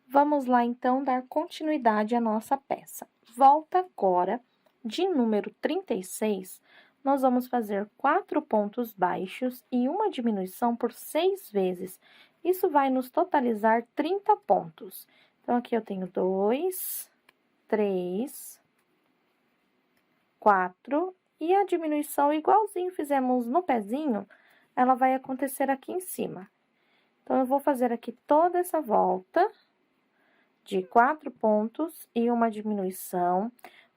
Vamos lá, então, dar continuidade à nossa peça. Volta agora, de número 36, nós vamos fazer 4 pontos baixos e uma diminuição por 6 vezes. Isso vai nos totalizar 30 pontos. Então, aqui eu tenho 2, 3, 4, e a diminuição, igualzinho fizemos no pezinho, ela vai acontecer aqui em cima. Então, eu vou fazer aqui toda essa volta de 4 pontos e uma diminuição.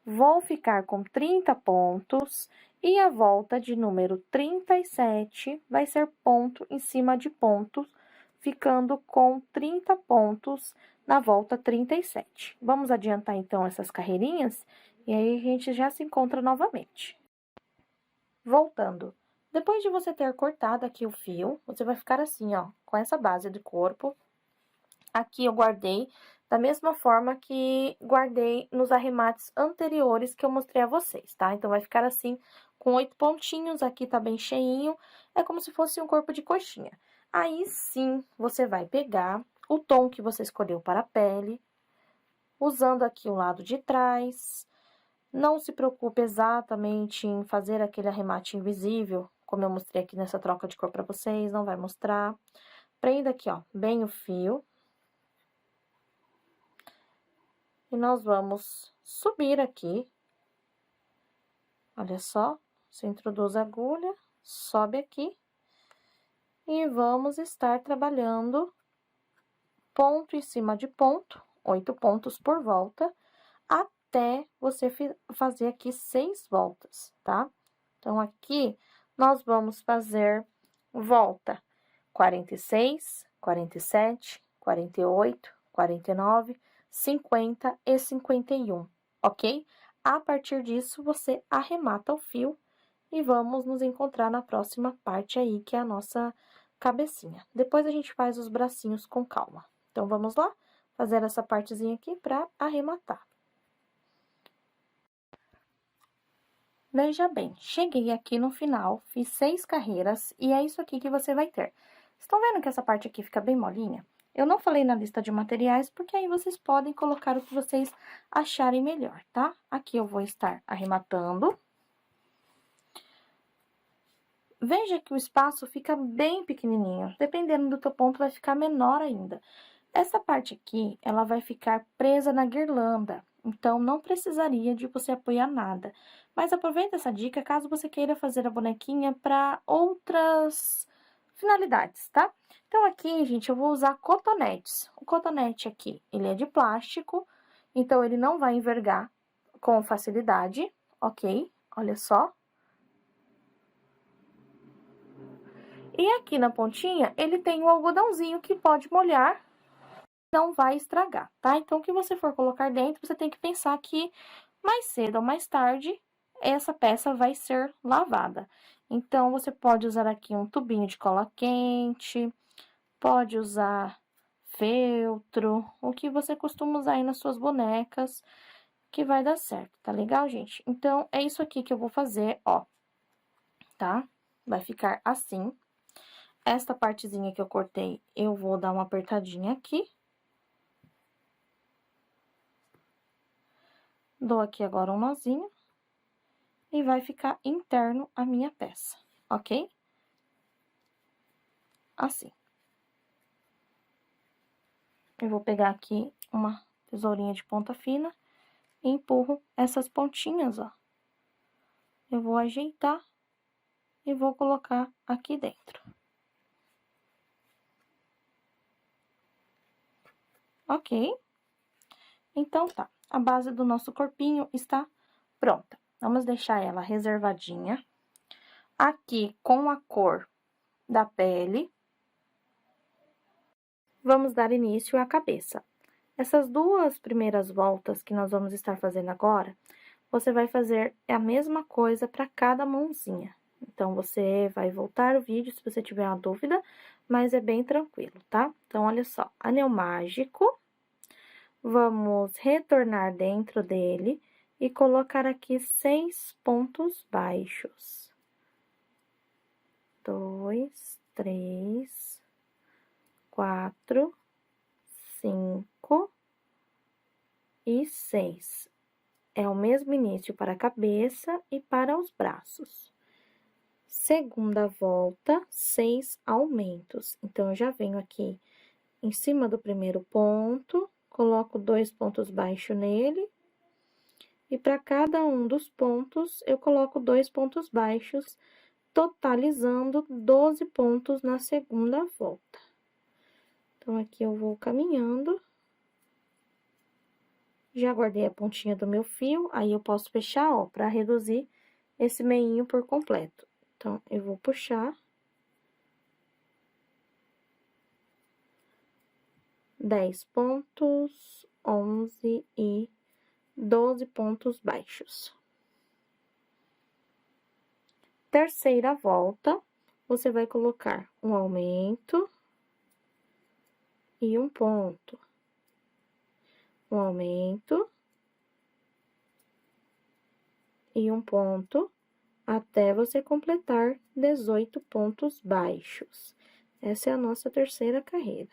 Vou ficar com 30 pontos e a volta de número 37 vai ser ponto em cima de pontos, ficando com 30 pontos na volta 37. Vamos adiantar, então, essas carreirinhas e aí a gente já se encontra novamente. Voltando. Depois de você ter cortado aqui o fio, você vai ficar assim, ó, com essa base do corpo. Aqui eu guardei da mesma forma que guardei nos arremates anteriores que eu mostrei a vocês, tá? Então, vai ficar assim, com 8 pontinhos, aqui tá bem cheinho, é como se fosse um corpo de coxinha. Aí, sim, você vai pegar o tom que você escolheu para a pele, usando aqui o lado de trás. Não se preocupe exatamente em fazer aquele arremate invisível, como eu mostrei aqui nessa troca de cor para vocês, não vai mostrar. Prenda aqui, ó, bem o fio. E nós vamos subir aqui. Olha só, você introduz a agulha, sobe aqui. E vamos estar trabalhando ponto em cima de ponto, 8 pontos por volta, até você fazer aqui 6 voltas, tá? Então, aqui, nós vamos fazer volta 46, 47, 48, 49, 50 e 51, ok? A partir disso, você arremata o fio e vamos nos encontrar na próxima parte aí, que é a nossa cabecinha. Depois, a gente faz os bracinhos com calma. Então, vamos lá fazer essa partezinha aqui para arrematar. Veja bem, cheguei aqui no final, fiz 6 carreiras e é isso aqui que você vai ter. Estão vendo que essa parte aqui fica bem molinha? Eu não falei na lista de materiais, porque aí vocês podem colocar o que vocês acharem melhor, tá? Aqui eu vou estar arrematando. Veja que o espaço fica bem pequenininho, dependendo do teu ponto vai ficar menor ainda. Essa parte aqui, ela vai ficar presa na guirlanda, então não precisaria de você apoiar nada. Mas aproveita essa dica caso você queira fazer a bonequinha para outras finalidades, tá? Então, aqui, gente, eu vou usar cotonetes. O cotonete aqui, ele é de plástico, então ele não vai envergar com facilidade, ok? Olha só. E aqui na pontinha, ele tem um algodãozinho que pode molhar, não vai estragar, tá? Então, o que você for colocar dentro, você tem que pensar que mais cedo ou mais tarde, essa peça vai ser lavada. Então, você pode usar aqui um tubinho de cola quente, pode usar feltro, o que você costuma usar aí nas suas bonecas, que vai dar certo, tá legal, gente? Então, é isso aqui que eu vou fazer, ó, tá? Vai ficar assim. Esta partezinha que eu cortei, eu vou dar uma apertadinha aqui. Dou aqui agora um nozinho. E vai ficar interno a minha peça, ok? Assim. Eu vou pegar aqui uma tesourinha de ponta fina e empurro essas pontinhas, ó. Eu vou ajeitar e vou colocar aqui dentro. Ok? Então, tá. A base do nosso corpinho está pronta. Vamos deixar ela reservadinha. Aqui, com a cor da pele, vamos dar início à cabeça. Essas duas primeiras voltas que nós vamos estar fazendo agora, você vai fazer a mesma coisa para cada mãozinha. Então, você vai voltar o vídeo se você tiver uma dúvida, mas é bem tranquilo, tá? Então, olha só, anel mágico, vamos retornar dentro dele e colocar aqui 6 pontos baixos. 2, 3, 4, 5 e 6. É o mesmo início para a cabeça e para os braços. Segunda volta, 6 aumentos. Então, eu já venho aqui em cima do primeiro ponto, coloco 2 pontos baixos nele. E para cada um dos pontos, eu coloco 2 pontos baixos, totalizando 12 pontos na segunda volta. Então, aqui eu vou caminhando. Já guardei a pontinha do meu fio, aí eu posso fechar, ó, para reduzir esse meinho por completo. Então, eu vou puxar. 10 pontos, 11 e 12 pontos baixos. Terceira volta, você vai colocar um aumento e um ponto. Um aumento e um ponto, até você completar 18 pontos baixos. Essa é a nossa terceira carreira.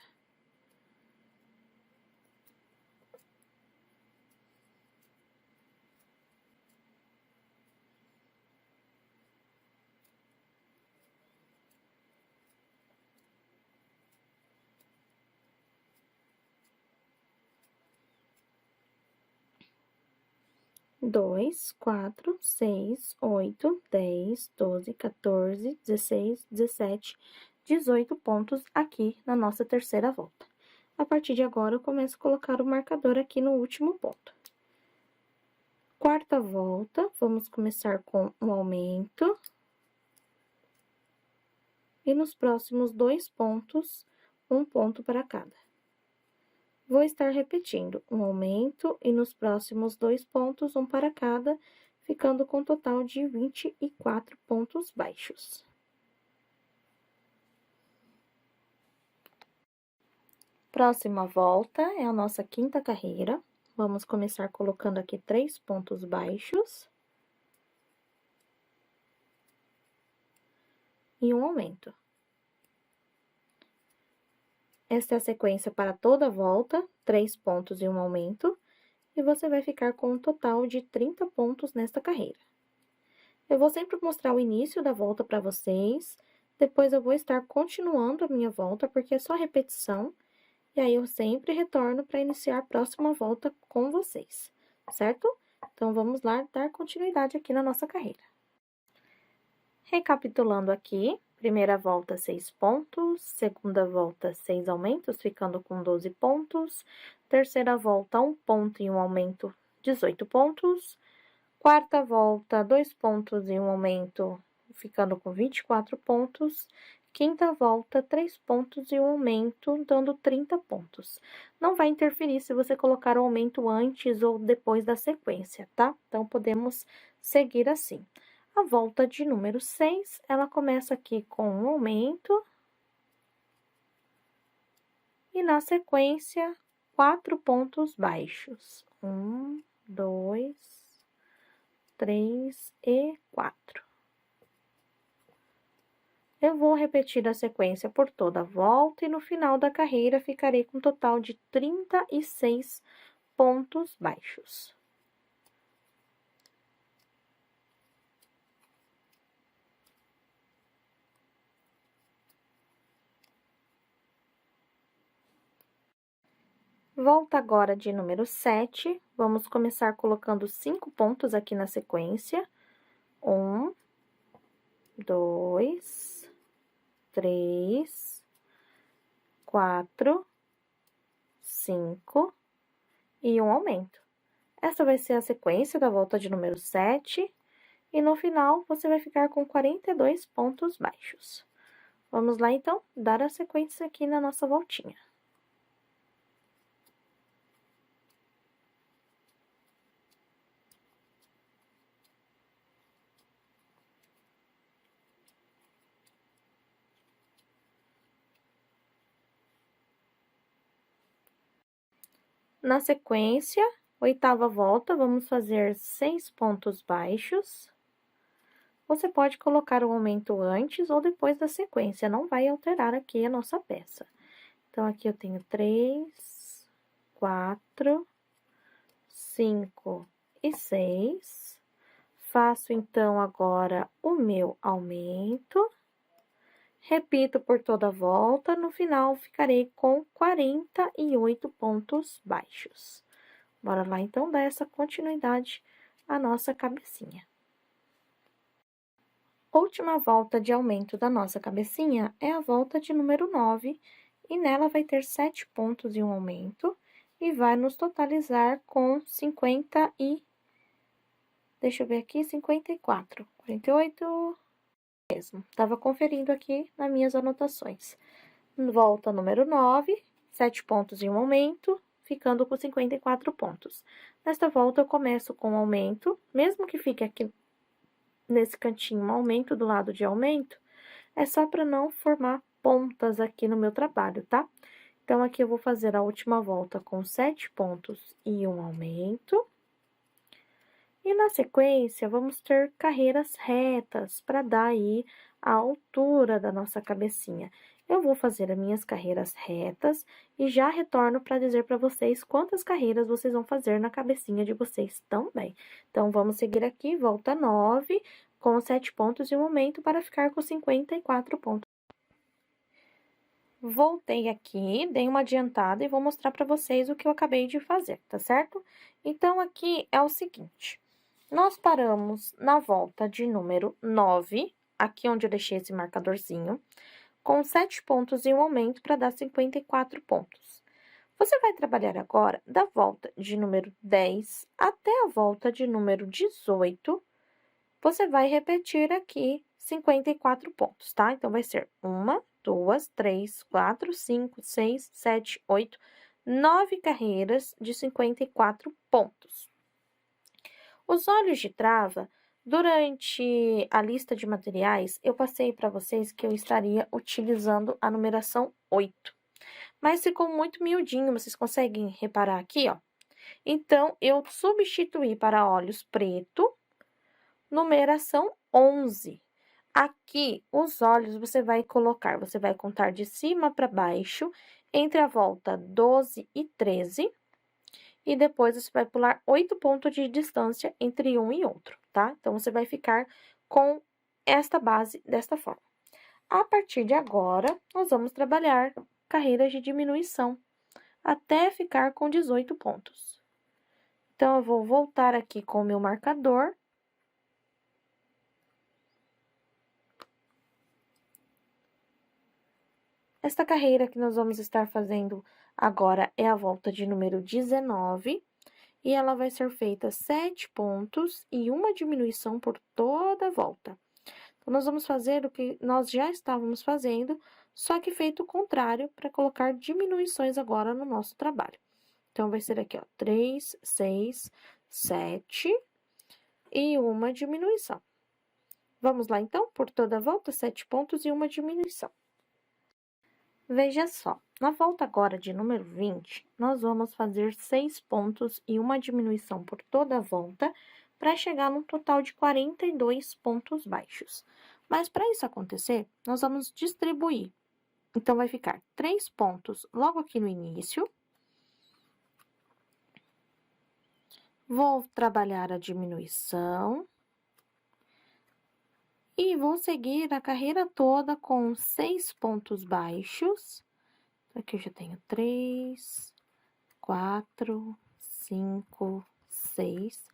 Dois, 4, 6, 8, 10, 12, 14, 16, 17, 18 pontos aqui na nossa terceira volta. A partir de agora, eu começo a colocar o marcador aqui no último ponto. Quarta volta, vamos começar com um aumento. E nos próximos 2 pontos, um ponto para cada. Vou estar repetindo um aumento e nos próximos 2 pontos, um para cada, ficando com um total de 24 pontos baixos. Próxima volta é a nossa quinta carreira. Vamos começar colocando aqui 3 pontos baixos. E um aumento. Esta é a sequência para toda a volta, 3 pontos e um aumento. E você vai ficar com um total de 30 pontos nesta carreira. Eu vou sempre mostrar o início da volta para vocês, depois eu vou estar continuando a minha volta, porque é só repetição, e aí eu sempre retorno para iniciar a próxima volta com vocês, certo? Então, vamos lá dar continuidade aqui na nossa carreira. Recapitulando aqui, primeira volta, 6 pontos, segunda volta, 6 aumentos, ficando com 12 pontos, terceira volta, 1 ponto e um aumento, 18 pontos, quarta volta, 2 pontos e um aumento, ficando com 24 pontos, quinta volta, 3 pontos e um aumento, dando 30 pontos. Não vai interferir se você colocar o aumento antes ou depois da sequência, tá? Então, podemos seguir assim. A volta de número 6, ela começa aqui com um aumento. e na sequência, 4 pontos baixos. 1, 2, 3 e 4. Eu vou repetir a sequência por toda a volta e no final da carreira ficarei com um total de 36 pontos baixos. Volta agora de número 7, vamos começar colocando 5 pontos aqui na sequência. 1, 2, 3, 4, 5 e um aumento. Essa vai ser a sequência da volta de número 7 e no final você vai ficar com 42 pontos baixos. Vamos lá, então, dar a sequência aqui na nossa voltinha. Na sequência, oitava volta, vamos fazer 6 pontos baixos. Você pode colocar o aumento antes ou depois da sequência, não vai alterar aqui a nossa peça. Então, aqui eu tenho 3, 4, 5 e 6. Faço, então, agora o meu aumento. Repito por toda a volta, no final ficarei com 48 pontos baixos. Bora lá, então, dar essa continuidade à nossa cabecinha. Última volta de aumento da nossa cabecinha é a volta de número 9, e nela vai ter 7 pontos e um aumento, e vai nos totalizar com 50 e... Deixa eu ver aqui, 54, 48... mesmo. Tava conferindo aqui nas minhas anotações. Volta número 9, 7 pontos e um aumento, ficando com 54 pontos. Nesta volta, eu começo com aumento, mesmo que fique aqui nesse cantinho um aumento do lado de aumento, é só para não formar pontas aqui no meu trabalho, tá? Então, aqui eu vou fazer a última volta com 7 pontos e um aumento. E na sequência, vamos ter carreiras retas para dar aí a altura da nossa cabecinha. Eu vou fazer as minhas carreiras retas e já retorno para dizer para vocês quantas carreiras vocês vão fazer na cabecinha de vocês também. Então, vamos seguir aqui, volta 9, com 7 pontos e um aumento para ficar com 54 pontos. Voltei aqui, dei uma adiantada e vou mostrar para vocês o que eu acabei de fazer, tá certo? Então, aqui é o seguinte... Nós paramos na volta de número 9, aqui onde eu deixei esse marcadorzinho, com 7 pontos e um aumento para dar 54 pontos. Você vai trabalhar agora da volta de número 10 até a volta de número 18, você vai repetir aqui 54 pontos, tá? Então, vai ser 1, 2, 3, 4, 5, 6, 7, 8, 9 carreiras de 54 pontos. Os olhos de trava, durante a lista de materiais, eu passei para vocês que eu estaria utilizando a numeração 8. Mas ficou muito miudinho, vocês conseguem reparar aqui, ó? Então, eu substituí para olhos preto, numeração 11. Aqui, os olhos você vai colocar, você vai contar de cima para baixo, entre a volta 12 e 13. E depois, você vai pular 8 pontos de distância entre um e outro, tá? Então, você vai ficar com esta base desta forma. A partir de agora, nós vamos trabalhar carreiras de diminuição, até ficar com 18 pontos. Então, eu vou voltar aqui com o meu marcador. Esta carreira que nós vamos estar fazendo agora é a volta de número 19, e ela vai ser feita 7 pontos e uma diminuição por toda a volta. Então, nós vamos fazer o que nós já estávamos fazendo, só que feito o contrário, para colocar diminuições agora no nosso trabalho. Então, vai ser aqui, ó, 3, 6, 7 e uma diminuição. Vamos lá, então, por toda a volta, 7 pontos e uma diminuição. Veja só, na volta agora de número 20, nós vamos fazer 6 pontos e uma diminuição por toda a volta para chegar num total de 42 pontos baixos. Mas para isso acontecer, nós vamos distribuir. Então, vai ficar 3 pontos logo aqui no início. Vou trabalhar a diminuição. E vou seguir a carreira toda com 6 pontos baixos. Aqui eu já tenho 3, 4, 5, 6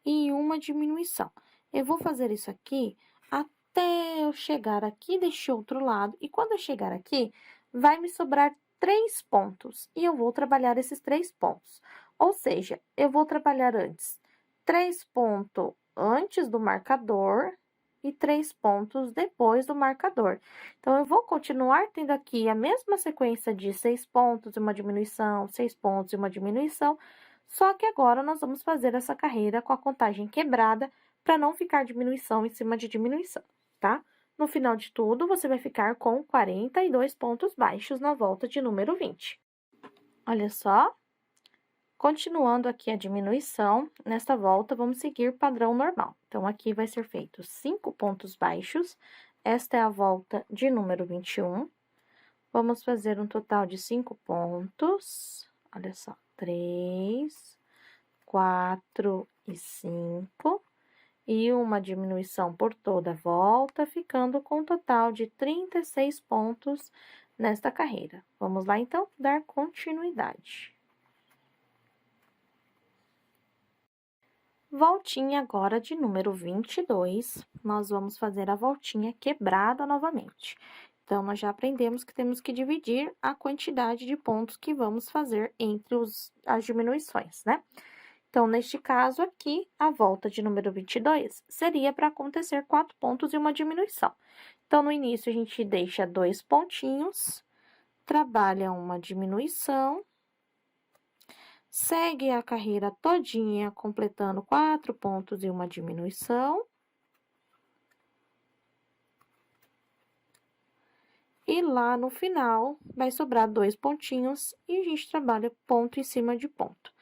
e uma diminuição. Eu vou fazer isso aqui até eu chegar aqui deste outro lado. E quando eu chegar aqui, vai me sobrar 3 pontos. E eu vou trabalhar esses 3 pontos. Ou seja, eu vou trabalhar antes 3 pontos antes do marcador e 3 pontos depois do marcador. Então, eu vou continuar tendo aqui a mesma sequência de 6 pontos e uma diminuição, 6 pontos e uma diminuição, só que agora nós vamos fazer essa carreira com a contagem quebrada para não ficar diminuição em cima de diminuição, tá? No final de tudo, você vai ficar com 42 pontos baixos na volta de número 20. Olha só. Continuando aqui a diminuição, nesta volta, vamos seguir padrão normal. Então, aqui vai ser feito 5 pontos baixos. Esta é a volta de número 21. Vamos fazer um total de 5 pontos. Olha só, 3, 4 e 5. E uma diminuição por toda a volta, ficando com um total de 36 pontos nesta carreira. Vamos lá, então, dar continuidade. Voltinha agora de número 22, nós vamos fazer a voltinha quebrada novamente. Então, nós já aprendemos que temos que dividir a quantidade de pontos que vamos fazer entre as diminuições, né? Então, neste caso aqui, a volta de número 22 seria para acontecer 4 pontos e uma diminuição. Então, no início, a gente deixa 2 pontinhos, trabalha uma diminuição, segue a carreira todinha, completando 4 pontos e uma diminuição. E lá no final, vai sobrar 2 pontinhos e a gente trabalha ponto em cima de ponto.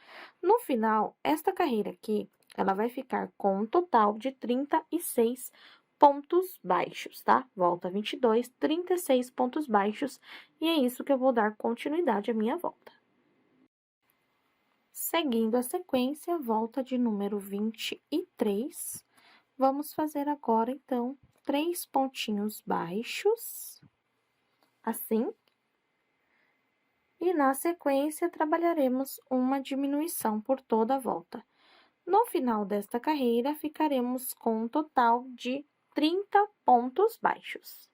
No final, esta carreira aqui, ela vai ficar com um total de 36 pontos baixos, tá? Volta 22, 36 pontos baixos, e é isso que eu vou dar continuidade à minha volta. Seguindo a sequência, volta de número 23, vamos fazer agora, então, 3 pontinhos baixos, assim. E na sequência, trabalharemos uma diminuição por toda a volta. No final desta carreira, ficaremos com um total de 30 pontos baixos.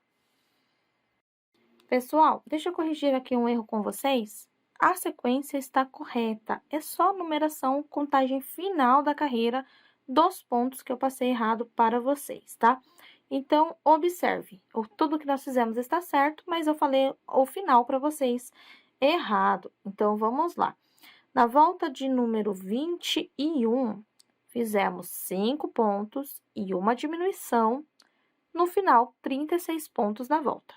Pessoal, deixa eu corrigir aqui um erro com vocês. A sequência está correta, é só a numeração, contagem final da carreira dos pontos que eu passei errado para vocês, tá? Então, observe, tudo que nós fizemos está certo, mas eu falei o final para vocês errado. Então, vamos lá. Na volta de número 21, fizemos 5 pontos e uma diminuição. No final, 36 pontos na volta.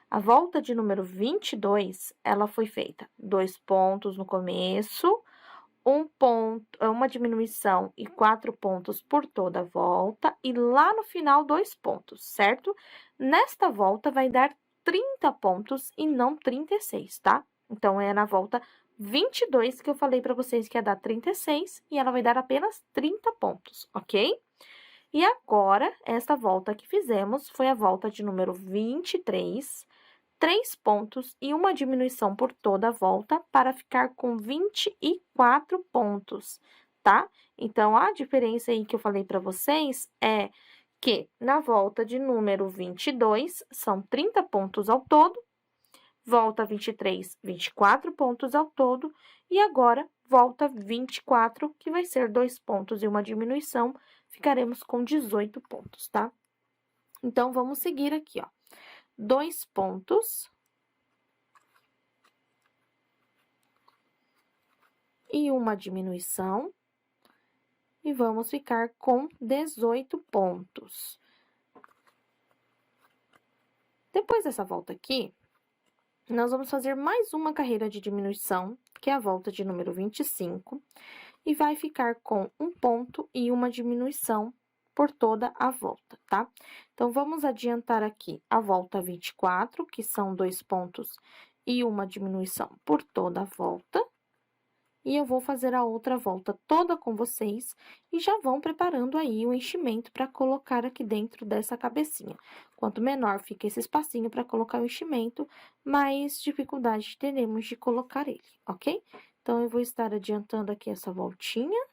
A volta de número 22, ela foi feita 2 pontos no começo, uma diminuição e 4 pontos por toda a volta, e lá no final, 2 pontos, certo? Nesta volta, vai dar 30 pontos e não 36, tá? Então, é na volta 22 que eu falei para vocês que ia dar 36, e ela vai dar apenas 30 pontos, ok? E agora, esta volta que fizemos foi a volta de número 23, 3 pontos e uma diminuição por toda a volta para ficar com 24 pontos, tá? Então, a diferença aí que eu falei para vocês é que na volta de número 22 são 30 pontos ao todo, volta 23, 24 pontos ao todo, e agora volta 24, que vai ser 2 pontos e uma diminuição, ficaremos com 18 pontos, tá? Então, vamos seguir aqui, ó. 2 pontos e uma diminuição, e vamos ficar com 18 pontos. Depois dessa volta aqui, nós vamos fazer mais uma carreira de diminuição, que é a volta de número 25, e vai ficar com um ponto e uma diminuição por toda a volta, tá? Então, vamos adiantar aqui a volta 24, que são 2 pontos e uma diminuição por toda a volta. E eu vou fazer a outra volta toda com vocês e já vão preparando aí o enchimento para colocar aqui dentro dessa cabecinha. Quanto menor fica esse espacinho para colocar o enchimento, mais dificuldade teremos de colocar ele, ok? Então, eu vou estar adiantando aqui essa voltinha.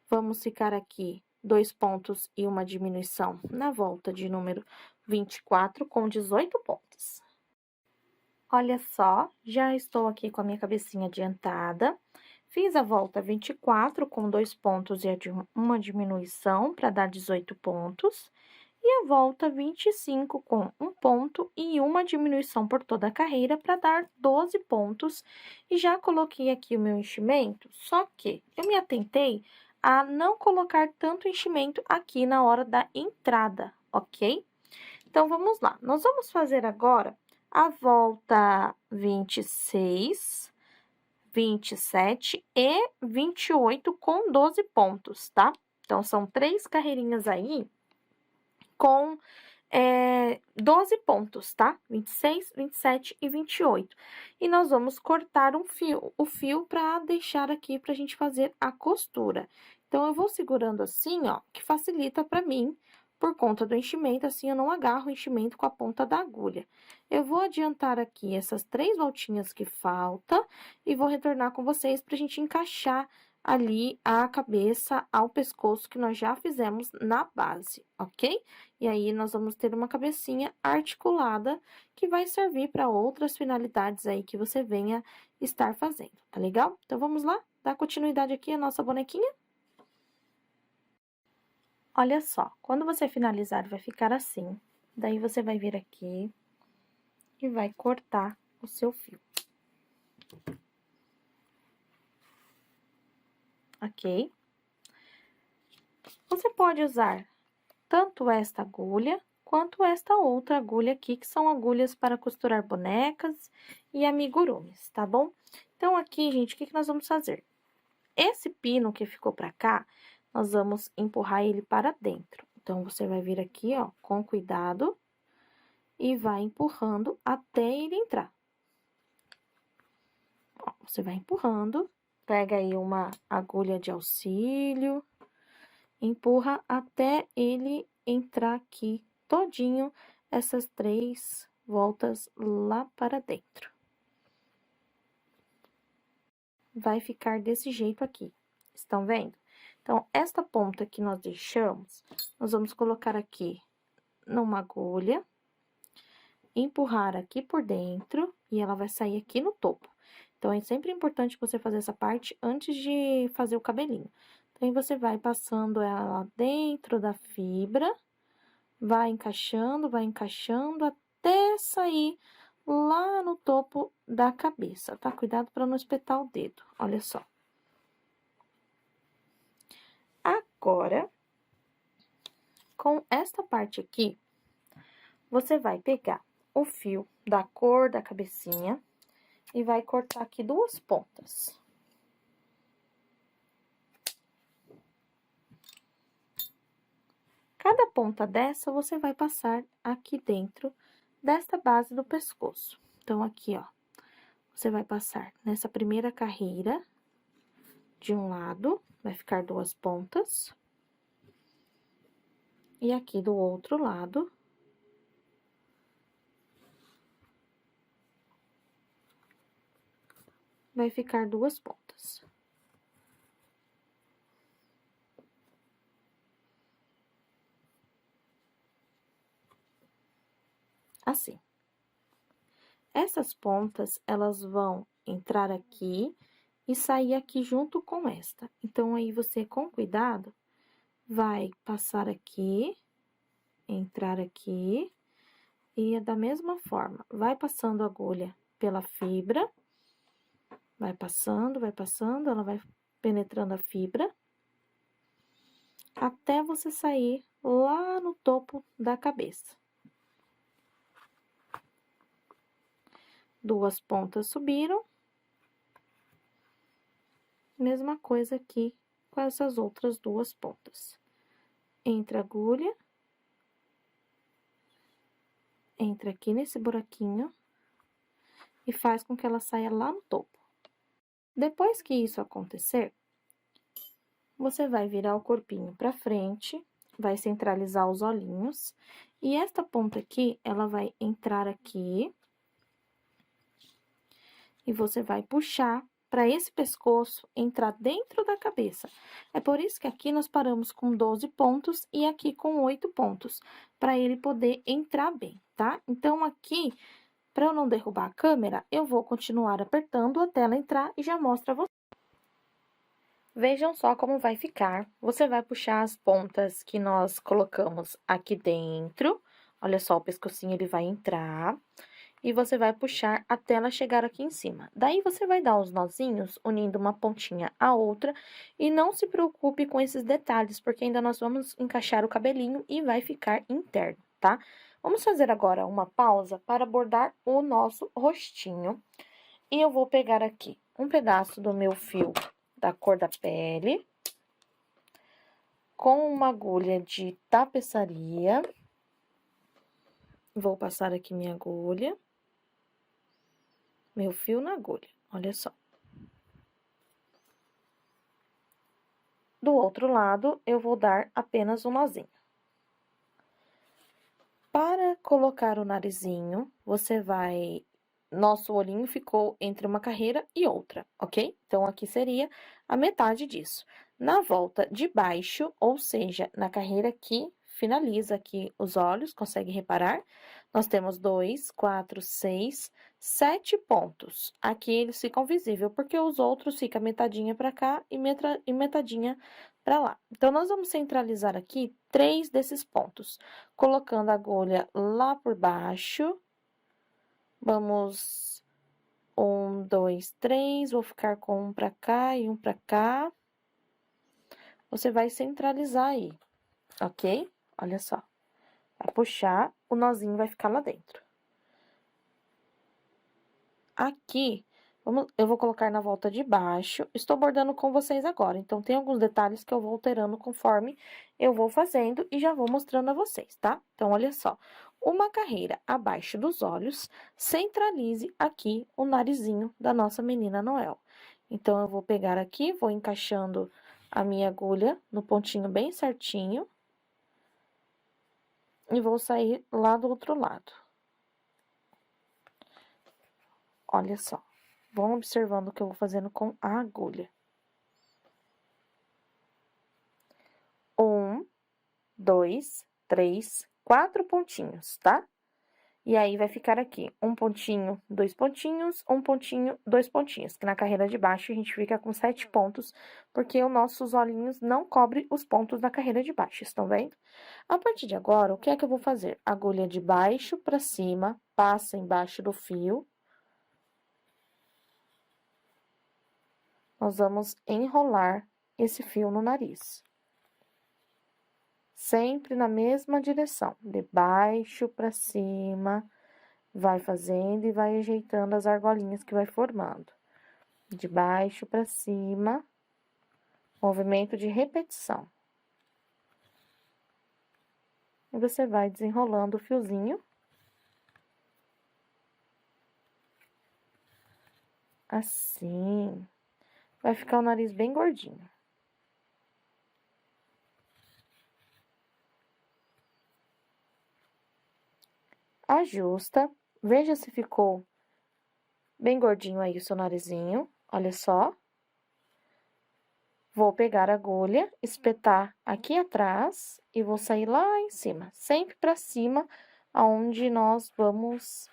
Vamos ficar aqui 2 pontos e uma diminuição na volta de número 24 com 18 pontos. Olha só, já estou aqui com a minha cabecinha adiantada. Fiz a volta 24 com 2 pontos e uma diminuição para dar 18 pontos. E a volta 25 com um ponto e uma diminuição por toda a carreira para dar 12 pontos. E já coloquei aqui o meu enchimento, só que eu me atentei a não colocar tanto enchimento aqui na hora da entrada, ok? Então, vamos lá. Nós vamos fazer agora a volta 26, 27 e 28 com 12 pontos, tá? Então, são 3 carreirinhas aí com 12 pontos, tá? 26, 27 e 28. E nós vamos cortar o fio para deixar aqui pra gente fazer a costura. Então, eu vou segurando assim, ó, que facilita pra mim, por conta do enchimento, assim eu não agarro o enchimento com a ponta da agulha. Eu vou adiantar aqui essas 3 voltinhas que falta e vou retornar com vocês pra gente encaixar ali a cabeça ao pescoço que nós já fizemos na base, ok? E aí, nós vamos ter uma cabecinha articulada que vai servir para outras finalidades aí que você venha estar fazendo, tá legal? Então, vamos lá? Dar continuidade aqui à nossa bonequinha? Olha só, quando você finalizar, vai ficar assim. Daí, você vai vir aqui e vai cortar o seu fio. Ok? Você pode usar tanto esta agulha quanto esta outra agulha aqui, que são agulhas para costurar bonecas e amigurumis, tá bom? Então, aqui, gente, o que nós vamos fazer? Esse pino que ficou pra cá, nós vamos empurrar ele para dentro. Então, você vai vir aqui, ó, com cuidado e vai empurrando até ele entrar. Ó, você vai empurrando, pega aí uma agulha de auxílio, empurra até ele entrar aqui todinho essas 3 voltas lá para dentro. Vai ficar desse jeito aqui, estão vendo? Então, esta ponta que nós deixamos, nós vamos colocar aqui numa agulha, empurrar aqui por dentro e ela vai sair aqui no topo. Então, é sempre importante você fazer essa parte antes de fazer o cabelinho. Então, aí você vai passando ela dentro da fibra, vai encaixando até sair lá no topo da cabeça, tá? Cuidado para não espetar o dedo, olha só. Agora, com esta parte aqui, você vai pegar o fio da cor da cabecinha e vai cortar aqui 2 pontas. Cada ponta dessa, você vai passar aqui dentro desta base do pescoço. Então, aqui, ó, você vai passar nessa primeira carreira de um lado, vai ficar 2 pontas. E aqui do outro lado, vai ficar 2 pontas. Assim. Essas pontas, elas vão entrar aqui e sair aqui junto com esta. Então, aí, você, com cuidado, vai passar aqui, entrar aqui, e da mesma forma, vai passando a agulha pela fibra, vai passando, ela vai penetrando a fibra, até você sair lá no topo da cabeça. Duas pontas subiram. Mesma coisa aqui com essas outras duas pontas. Entra a agulha. Entra aqui nesse buraquinho. E faz com que ela saia lá no topo. Depois que isso acontecer, você vai virar o corpinho pra frente, vai centralizar os olhinhos. E esta ponta aqui, ela vai entrar aqui. E você vai puxar para esse pescoço entrar dentro da cabeça. É por isso que aqui nós paramos com 12 pontos e aqui com 8 pontos, para ele poder entrar bem, tá? Então, aqui, para eu não derrubar a câmera, eu vou continuar apertando até ela entrar e já mostro a você. Vejam só como vai ficar. Você vai puxar as pontas que nós colocamos aqui dentro. Olha só, o pescocinho ele vai entrar. E você vai puxar até ela chegar aqui em cima. Daí, você vai dar os nozinhos, unindo uma pontinha à outra. E não se preocupe com esses detalhes, porque ainda nós vamos encaixar o cabelinho e vai ficar interno, tá? Vamos fazer agora uma pausa para bordar o nosso rostinho. E eu vou pegar aqui um pedaço do meu fio da cor da pele, com uma agulha de tapeçaria. Vou passar aqui minha agulha. Meu fio na agulha, olha só. Do outro lado, eu vou dar apenas um nozinho. Para colocar o narizinho, você vai... Nosso olhinho ficou entre uma carreira e outra, ok? Então, aqui seria a metade disso. Na volta de baixo, ou seja, na carreira que finaliza aqui os olhos, consegue reparar? Nós temos 2, 4, 6, 7 pontos. Aqui eles ficam visíveis, porque os outros ficam metadinha pra cá e metadinha pra lá. Então, nós vamos centralizar aqui 3 desses pontos, colocando a agulha lá por baixo. Vamos, 1, 2, 3, vou ficar com um pra cá e um pra cá. Você vai centralizar aí, ok? Olha só. Vai puxar, o nozinho vai ficar lá dentro. Aqui, eu vou colocar na volta de baixo. Estou bordando com vocês agora, então, tem alguns detalhes que eu vou alterando conforme eu vou fazendo e já vou mostrando a vocês, tá? Então, olha só. Uma carreira abaixo dos olhos, centralize aqui o narizinho da nossa menina Noel. Então, eu vou pegar aqui, vou encaixando a minha agulha no pontinho bem certinho. E vou sair lá do outro lado. Olha só. Vão observando o que eu vou fazendo com a agulha. 1, 2, 3, 4 pontinhos, tá? E aí, vai ficar aqui um pontinho, 2 pontinhos, um pontinho, 2 pontinhos. Que na carreira de baixo, a gente fica com 7 pontos, porque os nossos olhinhos não cobrem os pontos da carreira de baixo, estão vendo? A partir de agora, o que é que eu vou fazer? Agulha de baixo pra cima, passa embaixo do fio. Nós vamos enrolar esse fio no nariz. Sempre na mesma direção, de baixo pra cima, vai fazendo e vai ajeitando as argolinhas que vai formando. De baixo pra cima, movimento de repetição. E você vai desenrolando o fiozinho. Assim. Vai ficar o nariz bem gordinho. Ajusta, veja se ficou bem gordinho aí o seu narizinho, olha só. Vou pegar a agulha, espetar aqui atrás e vou sair lá em cima, sempre pra cima, aonde nós vamos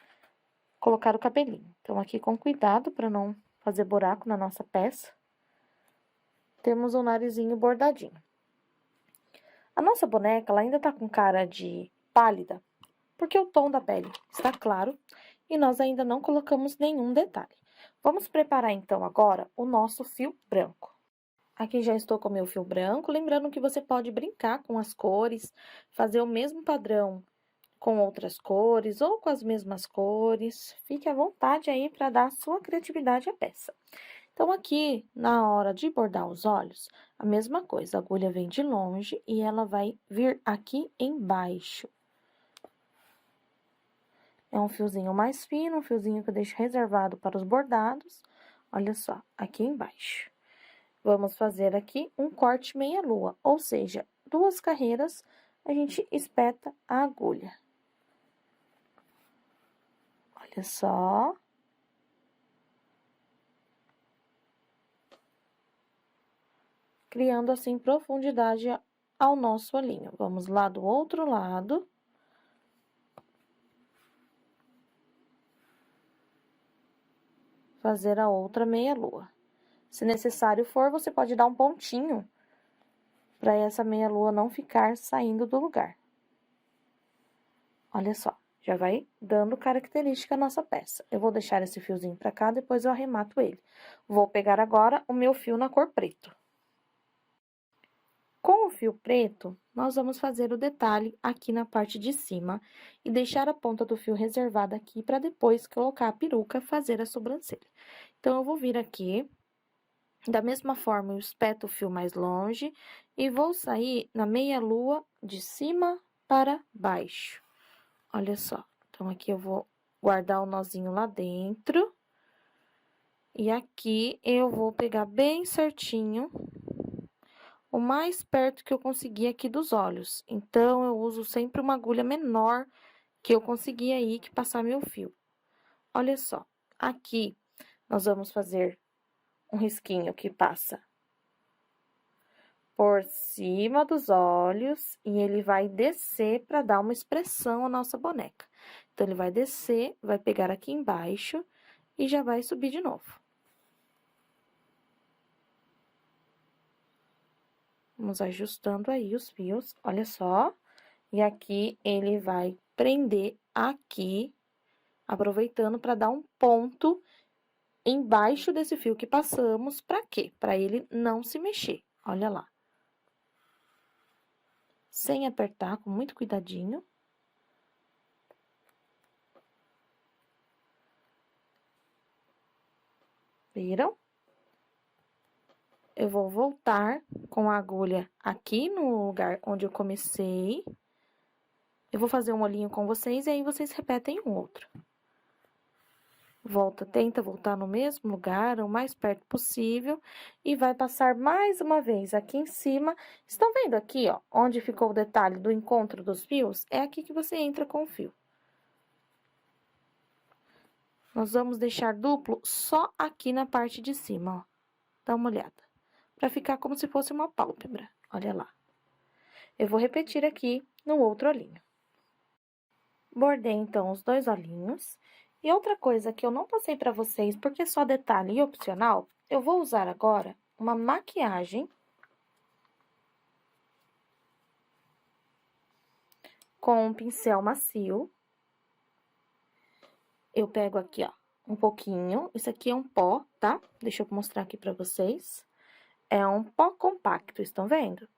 colocar o cabelinho. Então, aqui com cuidado pra não fazer buraco na nossa peça. Temos o narizinho bordadinho. A nossa boneca, ela ainda tá com cara de pálida, porque o tom da pele está claro e nós ainda não colocamos nenhum detalhe. Vamos preparar, então, agora o nosso fio branco. Aqui já estou com o meu fio branco, lembrando que você pode brincar com as cores, fazer o mesmo padrão com outras cores ou com as mesmas cores. Fique à vontade aí para dar a sua criatividade à peça. Então, aqui, na hora de bordar os olhos, a mesma coisa, a agulha vem de longe e ela vai vir aqui embaixo. É um fiozinho mais fino, um fiozinho que eu deixo reservado para os bordados. Olha só, aqui embaixo. Vamos fazer aqui um corte meia-lua, ou seja, 2 carreiras, a gente espeta a agulha. Olha só. Criando assim profundidade ao nosso olhinho. Vamos lá do outro lado. Fazer a outra meia-lua. Se necessário for, você pode dar um pontinho para essa meia-lua não ficar saindo do lugar. Olha só, já vai dando característica à nossa peça. Eu vou deixar esse fiozinho para cá, depois eu arremato ele. Vou pegar agora o meu fio na cor preto. Com o fio preto, nós vamos fazer o detalhe aqui na parte de cima e deixar a ponta do fio reservada aqui para depois colocar a peruca, fazer a sobrancelha. Então, eu vou vir aqui, da mesma forma, eu espeto o fio mais longe e vou sair na meia-lua de cima para baixo. Olha só, então, aqui eu vou guardar o nozinho lá dentro e aqui eu vou pegar bem certinho o mais perto que eu conseguir aqui dos olhos. Então, eu uso sempre uma agulha menor que eu conseguir aí que passar meu fio. Olha só, aqui nós vamos fazer um risquinho que passa por cima dos olhos e ele vai descer para dar uma expressão à nossa boneca. Então, ele vai descer, vai pegar aqui embaixo e já vai subir de novo. Vamos ajustando aí os fios, olha só. E aqui ele vai prender aqui, aproveitando para dar um ponto embaixo desse fio que passamos, para quê? Para ele não se mexer, olha lá. Sem apertar, com muito cuidadinho. Viram? Eu vou voltar com a agulha aqui no lugar onde eu comecei. Eu vou fazer um olhinho com vocês e aí vocês repetem um outro. Volta, tenta voltar no mesmo lugar, o mais perto possível, e vai passar mais uma vez aqui em cima. Estão vendo aqui, ó, onde ficou o detalhe do encontro dos fios? É aqui que você entra com o fio. Nós vamos deixar duplo só aqui na parte de cima, ó. Dá uma olhada. Pra ficar como se fosse uma pálpebra, olha lá. Eu vou repetir aqui no outro olhinho. Bordei, então, os 2 olhinhos. E outra coisa que eu não passei pra vocês, porque é só detalhe e opcional, eu vou usar agora uma maquiagem com um pincel macio. Eu pego aqui, ó, um pouquinho. Isso aqui é um pó, tá? Deixa eu mostrar aqui pra vocês. É um pó compacto, estão vendo?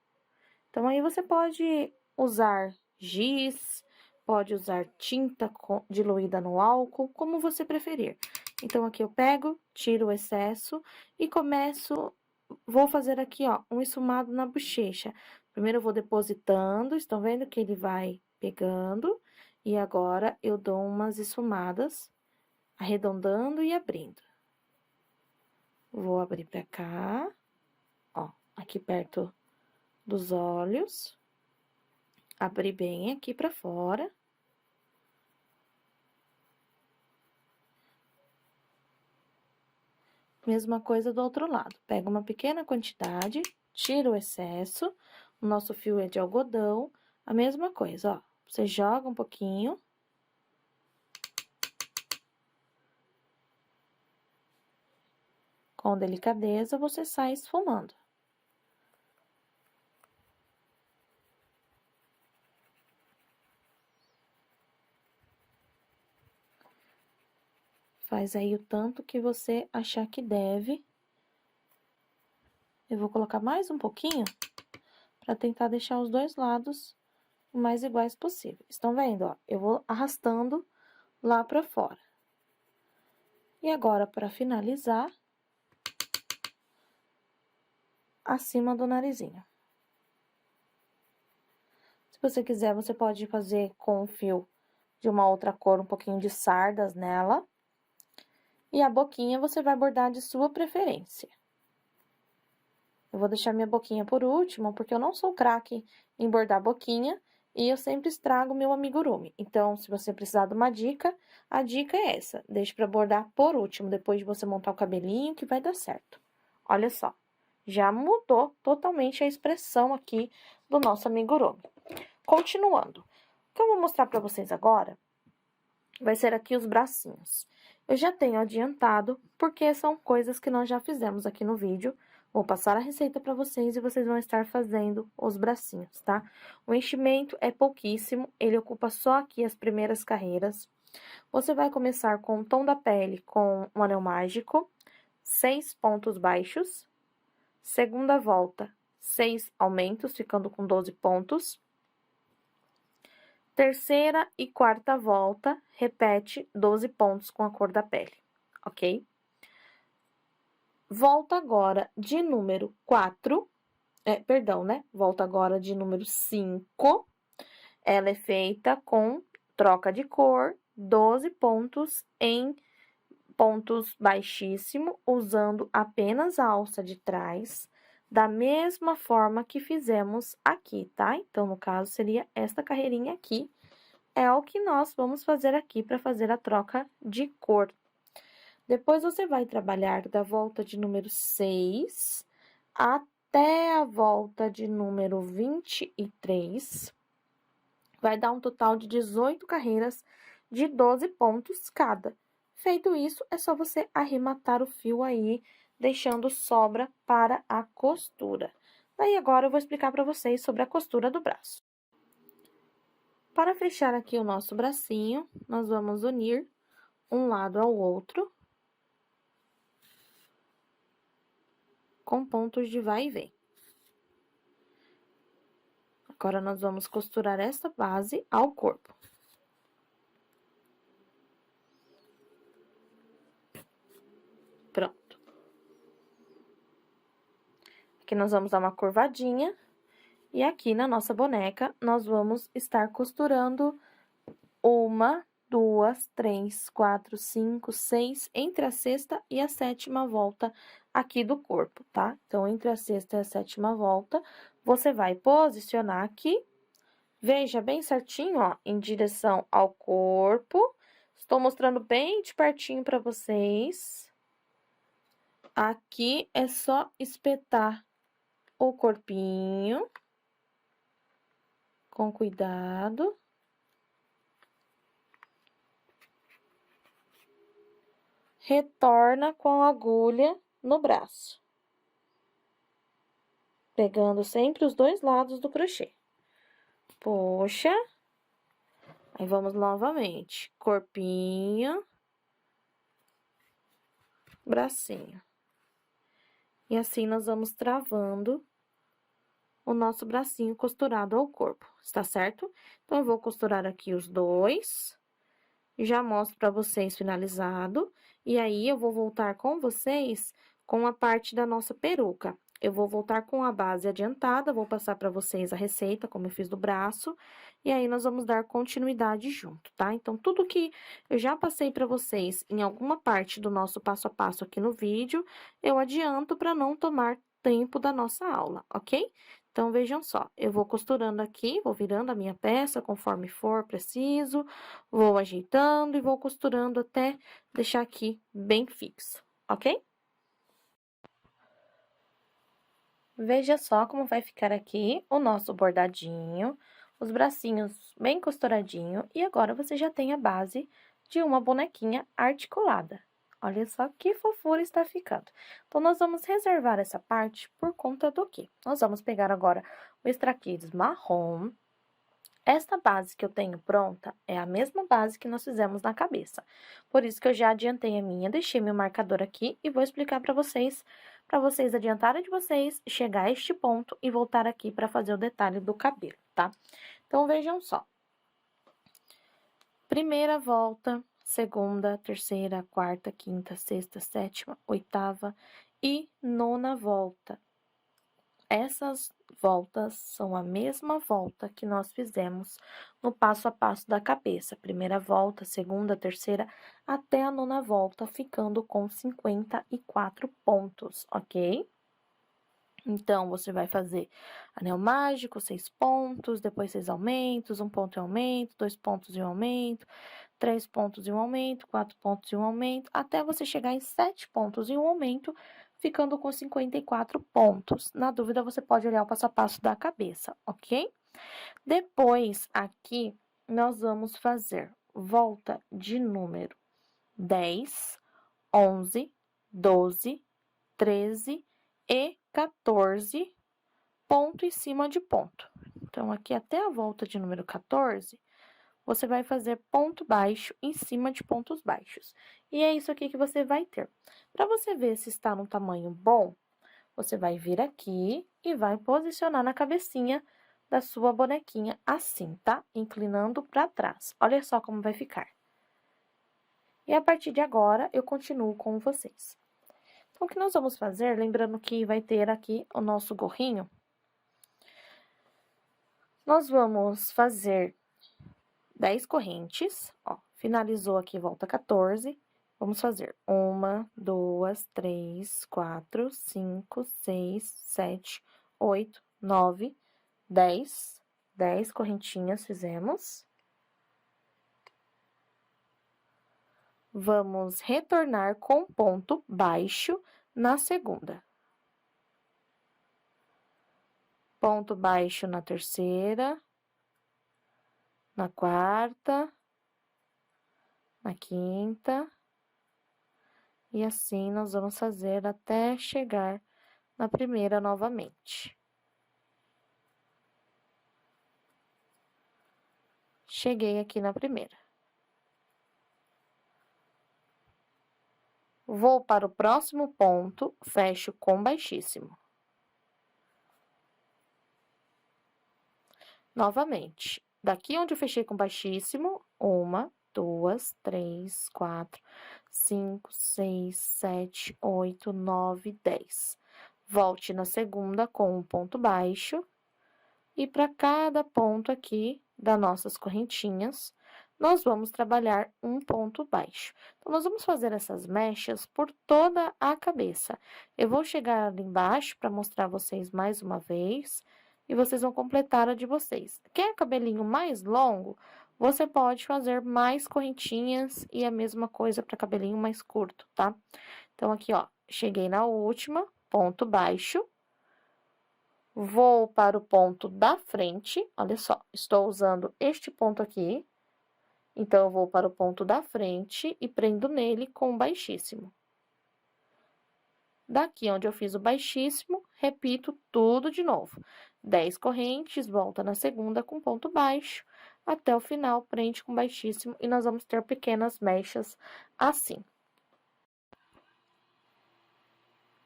Então, aí você pode usar giz, pode usar tinta diluída no álcool, como você preferir. Então, aqui eu pego, tiro o excesso e vou fazer aqui, ó, um esfumado na bochecha. Primeiro eu vou depositando, estão vendo que ele vai pegando, e agora eu dou umas esfumadas, arredondando e abrindo. Vou abrir pra cá, ó, aqui perto dos olhos. Abrir bem aqui pra fora. Mesma coisa do outro lado. Pega uma pequena quantidade, tira o excesso. O nosso fio é de algodão. A mesma coisa, ó. Você joga um pouquinho. Com delicadeza, você sai esfumando. Faz aí o tanto que você achar que deve. Eu vou colocar mais um pouquinho, pra tentar deixar os 2 lados o mais iguais possível. Estão vendo, ó? Eu vou arrastando lá pra fora. E agora, para finalizar, acima do narizinho. Se você quiser, você pode fazer com o fio de uma outra cor, um pouquinho de sardas nela. E a boquinha você vai bordar de sua preferência. Eu vou deixar minha boquinha por último, porque eu não sou craque em bordar boquinha e eu sempre estrago meu amigurumi. Então, se você precisar de uma dica, a dica é essa. Deixe para bordar por último, depois de você montar o cabelinho, que vai dar certo. Olha só, já mudou totalmente a expressão aqui do nosso amigurumi. Continuando, o que eu vou mostrar para vocês agora vai ser aqui os bracinhos. Eu já tenho adiantado, porque são coisas que nós já fizemos aqui no vídeo. Vou passar a receita para vocês e vocês vão estar fazendo os bracinhos, tá? O enchimento é pouquíssimo, ele ocupa só aqui as primeiras carreiras. Você vai começar com o tom da pele com um anel mágico, 6 pontos baixos. Segunda volta, 6 aumentos, ficando com 12 pontos. Terceira e quarta volta, repete 12 pontos com a cor da pele, ok? Volta agora de número 4, Volta agora de número 5. Ela é feita com troca de cor, 12 pontos em pontos baixíssimo, usando apenas a alça de trás, da mesma forma que fizemos aqui, tá? Então, no caso, seria esta carreirinha aqui, é o que nós vamos fazer aqui para fazer a troca de cor. Depois, você vai trabalhar da volta de número 6 até a volta de número 23. Vai dar um total de 18 carreiras de 12 pontos cada. Feito isso, é só você arrematar o fio aí, deixando sobra para a costura. Daí, agora, eu vou explicar para vocês sobre a costura do braço. Para fechar aqui o nosso bracinho, nós vamos unir um lado ao outro com pontos de vai e vem. Agora, nós vamos costurar esta base ao corpo. Pronto. Aqui nós vamos dar uma curvadinha. E aqui na nossa boneca, nós vamos estar costurando 1, 2, 3, 4, 5, 6, entre a sexta e a sétima volta aqui do corpo, tá? Então, entre a sexta e a sétima volta, você vai posicionar aqui, veja bem certinho, ó, em direção ao corpo. Estou mostrando bem de pertinho para vocês. Aqui é só espetar o corpinho com cuidado. Retorna com a agulha no braço, pegando sempre os dois lados do crochê. Puxa. Aí, vamos novamente. Corpinho, bracinho. E assim, nós vamos travando o nosso bracinho costurado ao corpo, está certo? Então, eu vou costurar aqui os dois. Já mostro para vocês finalizado. E aí, eu vou voltar com vocês com a parte da nossa peruca. Eu vou voltar com a base adiantada, vou passar para vocês a receita, como eu fiz do braço. E aí, nós vamos dar continuidade junto, tá? Então, tudo que eu já passei para vocês em alguma parte do nosso passo a passo aqui no vídeo, eu adianto para não tomar tempo da nossa aula, ok? Então, vejam só, eu vou costurando aqui, vou virando a minha peça conforme for preciso, vou ajeitando e vou costurando até deixar aqui bem fixo, ok? Veja só como vai ficar aqui o nosso bordadinho, os bracinhos bem costuradinho, e agora você já tem a base de uma bonequinha articulada. Olha só que fofura está ficando. Então, nós vamos reservar essa parte por conta do quê? Nós vamos pegar agora o extraquiles marrom. Esta base que eu tenho pronta é a mesma base que nós fizemos na cabeça. Por isso que eu já adiantei a minha, deixei meu marcador aqui e vou explicar para vocês adiantarem de vocês, chegar a este ponto e voltar aqui para fazer o detalhe do cabelo, tá? Então, vejam só. Primeira volta, segunda, terceira, quarta, quinta, sexta, sétima, oitava e nona volta. Essas voltas são a mesma volta que nós fizemos no passo a passo da cabeça. Primeira volta, segunda, terceira, até a nona volta, ficando com 54 pontos, ok? Então, você vai fazer anel mágico, 6 pontos, depois 6 aumentos, 1 ponto em aumento, 2 pontos em aumento, 3 pontos em um aumento, 4 pontos em um aumento, até você chegar em 7 pontos em um aumento, ficando com 54 pontos. Na dúvida, você pode olhar o passo a passo da cabeça, ok? Depois, aqui, nós vamos fazer volta de número 10, 11, 12, 13 e 14, ponto em cima de ponto. Então, aqui até a volta de número 14, você vai fazer ponto baixo em cima de pontos baixos. E é isso aqui que você vai ter. Para você ver se está no tamanho bom, você vai vir aqui e vai posicionar na cabecinha da sua bonequinha assim, tá? Inclinando para trás. Olha só como vai ficar. E a partir de agora, eu continuo com vocês. Então, o que nós vamos fazer, lembrando que vai ter aqui o nosso gorrinho, nós vamos fazer 10 correntes, ó, finalizou aqui, volta 14, vamos fazer 1, 2, 3, 4, 5, 6, 7, 8, 9, 10, 10 correntinhas fizemos. Vamos retornar com ponto baixo na segunda. Ponto baixo na terceira, na quarta, na quinta, e assim nós vamos fazer até chegar na primeira novamente. Cheguei aqui na primeira. Vou para o próximo ponto, fecho com baixíssimo. Novamente, daqui onde eu fechei com baixíssimo, 1, 2, 3, 4, 5, 6, 7, 8, 9, 10. Volte na segunda com um ponto baixo. E para cada ponto aqui das nossas correntinhas, nós vamos trabalhar um ponto baixo. Então, nós vamos fazer essas mechas por toda a cabeça. Eu vou chegar ali embaixo para mostrar a vocês mais uma vez, e vocês vão completar a de vocês. Quer cabelinho mais longo? Você pode fazer mais correntinhas e a mesma coisa para cabelinho mais curto, tá? Então, aqui, ó, cheguei na última, ponto baixo. Vou para o ponto da frente, olha só, estou usando este ponto aqui. Então, eu vou para o ponto da frente e prendo nele com baixíssimo. Daqui onde eu fiz o baixíssimo, repito tudo de novo. 10 correntes, volta na segunda com ponto baixo, até o final, prende com baixíssimo, e nós vamos ter pequenas mechas assim.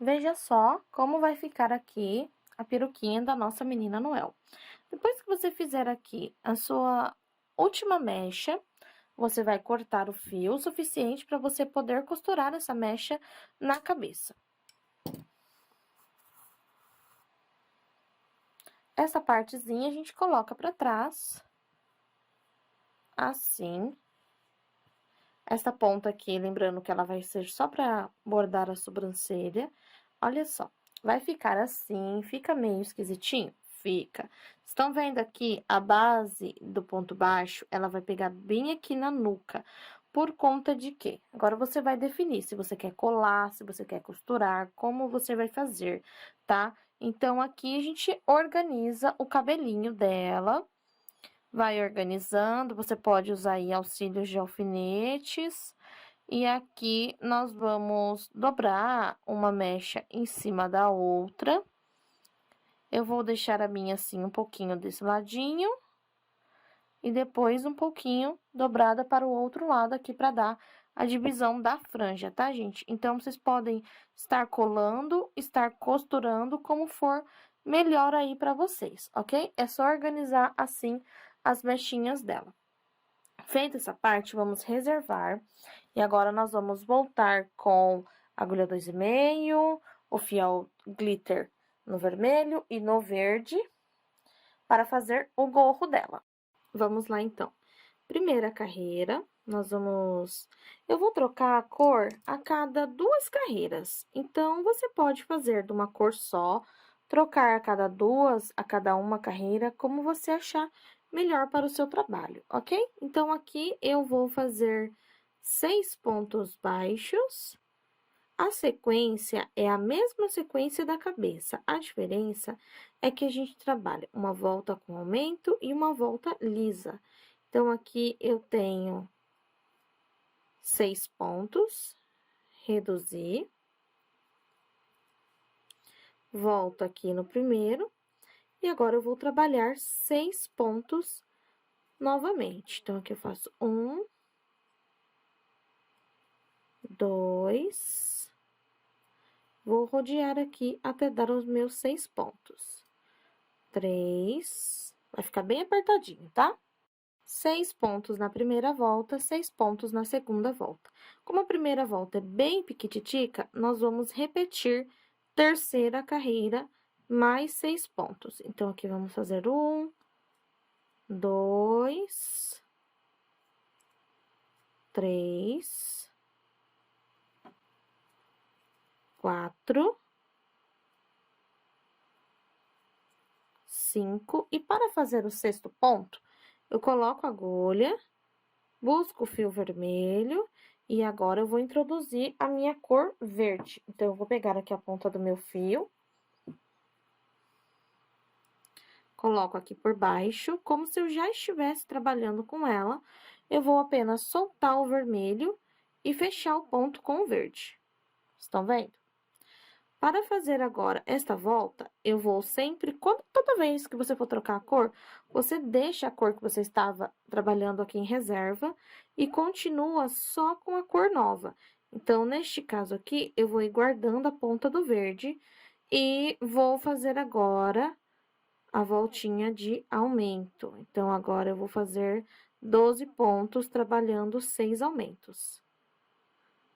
Veja só como vai ficar aqui a peruquinha da nossa menina Noel. Depois que você fizer aqui a sua última mecha, você vai cortar o fio o suficiente para você poder costurar essa mecha na cabeça. Essa partezinha a gente coloca para trás, assim. Essa ponta aqui, lembrando que ela vai ser só para bordar a sobrancelha. Olha só, vai ficar assim, fica meio esquisitinho? Fica. Estão vendo aqui a base do ponto baixo? Ela vai pegar bem aqui na nuca. Por conta de quê? Agora, você vai definir se você quer colar, se você quer costurar, como você vai fazer, tá? Então, aqui a gente organiza o cabelinho dela. Vai organizando, você pode usar aí auxílios de alfinetes. E aqui, nós vamos dobrar uma mecha em cima da outra. Eu vou deixar a minha assim, um pouquinho desse ladinho. E depois, um pouquinho dobrada para o outro lado aqui, para dar a divisão da franja, tá, gente? Então, vocês podem estar colando, estar costurando, como for melhor aí para vocês, ok? É só organizar assim as mechinhas dela. Feita essa parte, vamos reservar. E agora, nós vamos voltar com agulha 2,5, o fiel glitter no vermelho e no verde, para fazer o gorro dela. Vamos lá, então. Primeira carreira, eu vou trocar a cor a cada 2 carreiras. Então, você pode fazer de uma cor só, trocar a cada 2, a cada uma carreira, como você achar melhor para o seu trabalho, ok? Então, aqui eu vou fazer 6 pontos baixos. A sequência é a mesma sequência da cabeça. A diferença é que a gente trabalha uma volta com aumento e uma volta lisa. Então, aqui eu tenho 6 pontos, reduzir, volto aqui no primeiro, e agora eu vou trabalhar 6 pontos novamente. Então, aqui eu faço 1, 2, vou rodear aqui até dar os meus 6 pontos. 3, vai ficar bem apertadinho, tá? 6 pontos na primeira volta, 6 pontos na segunda volta. Como a primeira volta é bem piquititica, nós vamos repetir terceira carreira, mais 6 pontos. Então, aqui vamos fazer 1, 2, 3, 4, 5. E para fazer o sexto ponto, eu coloco a agulha, busco o fio vermelho e agora eu vou introduzir a minha cor verde. Então, eu vou pegar aqui a ponta do meu fio, coloco aqui por baixo, como se eu já estivesse trabalhando com ela. Eu vou apenas soltar o vermelho e fechar o ponto com o verde. Estão vendo? Para fazer agora esta volta, eu vou sempre, toda vez que você for trocar a cor, você deixa a cor que você estava trabalhando aqui em reserva e continua só com a cor nova. Então, neste caso aqui, eu vou ir guardando a ponta do verde e vou fazer agora a voltinha de aumento. Então, agora eu vou fazer 12 pontos, trabalhando 6 aumentos.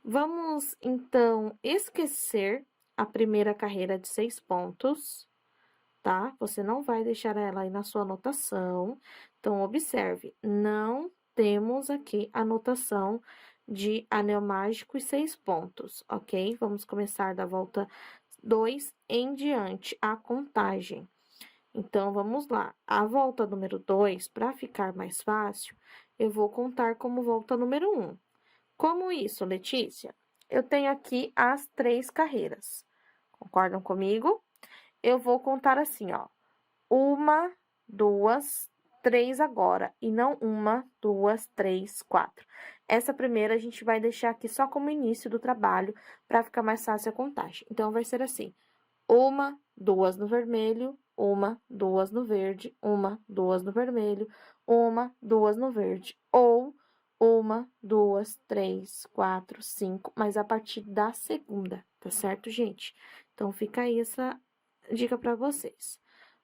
Vamos, então, esquecer a primeira carreira de 6 pontos, tá? Você não vai deixar ela aí na sua anotação. Então, observe, não temos aqui anotação de anel mágico e 6 pontos, ok? Vamos começar da volta 2 em diante, a contagem. Então, vamos lá. A volta número 2, para ficar mais fácil, eu vou contar como volta número 1. Como isso, Letícia? Eu tenho aqui as 3 carreiras. Concordam comigo? Eu vou contar assim, ó. 1, 2, 3 agora. E não 1, 2, 3, 4. Essa primeira a gente vai deixar aqui só como início do trabalho, para ficar mais fácil a contagem. Então, vai ser assim. 1, 2 no vermelho, 1, 2 no verde, 1, 2 no vermelho, 1, 2 no verde. Ou 1, 2, 3, 4, 5, mas a partir da segunda, tá certo, gente? Então, fica aí essa dica para vocês.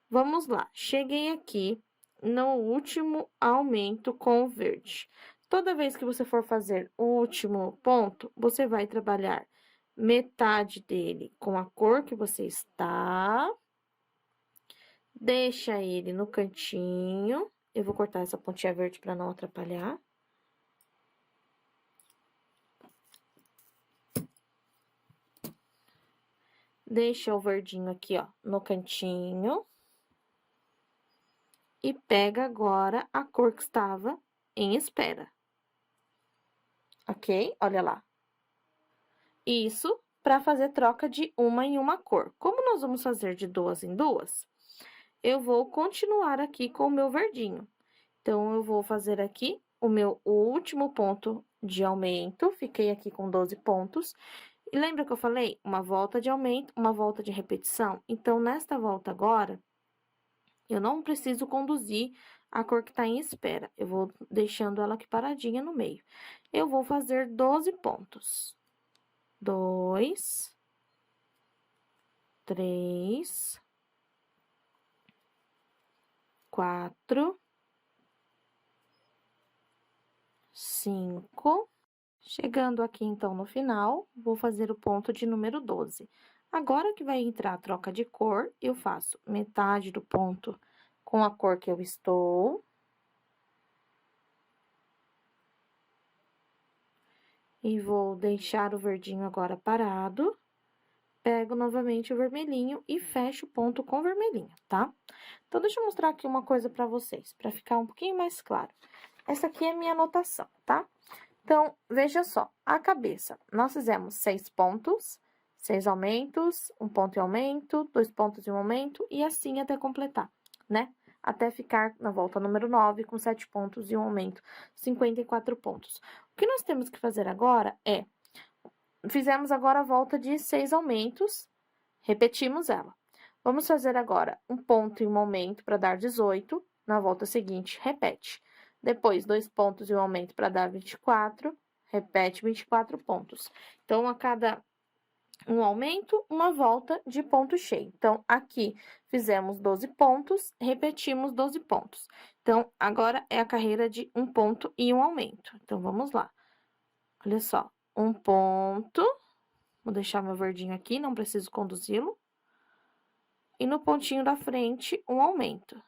Vamos lá, cheguei aqui no último aumento com o verde. Toda vez que você for fazer o último ponto, você vai trabalhar metade dele com a cor que você está, deixa ele no cantinho. Eu vou cortar essa pontinha verde para não atrapalhar. Deixa o verdinho aqui, ó, no cantinho. E pega agora a cor que estava em espera. Ok? Olha lá. Isso para fazer troca de uma em uma cor. Como nós vamos fazer de 2 em 2, eu vou continuar aqui com o meu verdinho. Então, eu vou fazer aqui o meu último ponto de aumento, fiquei aqui com 12 pontos. E lembra que eu falei? Uma volta de aumento, uma volta de repetição? Então, nesta volta agora, eu não preciso conduzir a cor que tá em espera. Eu vou deixando ela aqui paradinha no meio. Eu vou fazer 12 pontos. 2, 3, 4, 5. Chegando aqui, então, no final, vou fazer o ponto de número 12. Agora que vai entrar a troca de cor, eu faço metade do ponto com a cor que eu estou. E vou deixar o verdinho agora parado. Pego novamente o vermelhinho e fecho o ponto com vermelhinho, tá? Então, deixa eu mostrar aqui uma coisa pra vocês, pra ficar um pouquinho mais claro. Essa aqui é a minha anotação, tá? Então, veja só, a cabeça, nós fizemos 6 pontos, 6 aumentos, 1 ponto em aumento, 2 pontos em um aumento, e assim até completar, né? Até ficar na volta número 9, com 7 pontos e um aumento, 54 pontos. O que nós temos que fazer agora é, fizemos agora a volta de 6 aumentos, repetimos ela. Vamos fazer agora um ponto e um aumento para dar 18, na volta seguinte, repete. Depois, 2 pontos e um aumento para dar 24, repete 24 pontos. Então, a cada um aumento, uma volta de ponto cheio. Então, aqui fizemos 12 pontos, repetimos 12 pontos. Então, agora é a carreira de um ponto e um aumento. Então, vamos lá. Olha só, um ponto, vou deixar meu verdinho aqui, não preciso conduzi-lo. E no pontinho da frente, um aumento.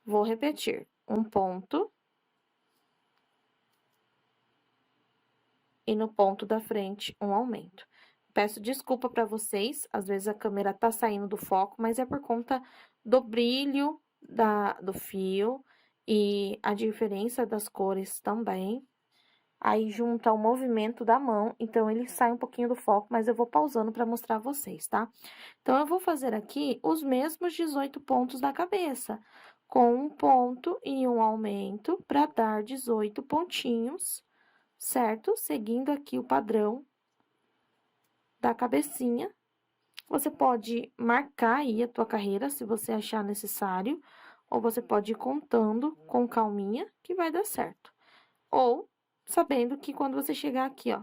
Vou repetir, um ponto. E no ponto da frente, um aumento. Peço desculpa para vocês, às vezes a câmera tá saindo do foco, mas é por conta do brilho do fio e a diferença das cores também. Aí junta o movimento da mão, então ele sai um pouquinho do foco, mas eu vou pausando para mostrar a vocês, tá? Então, eu vou fazer aqui os mesmos 18 pontos da cabeça, com um ponto e um aumento para dar 18 pontinhos, certo? Seguindo aqui o padrão da cabecinha. Você pode marcar aí a tua carreira, se você achar necessário, ou você pode ir contando com calminha, que vai dar certo. Ou sabendo que quando você chegar aqui, ó,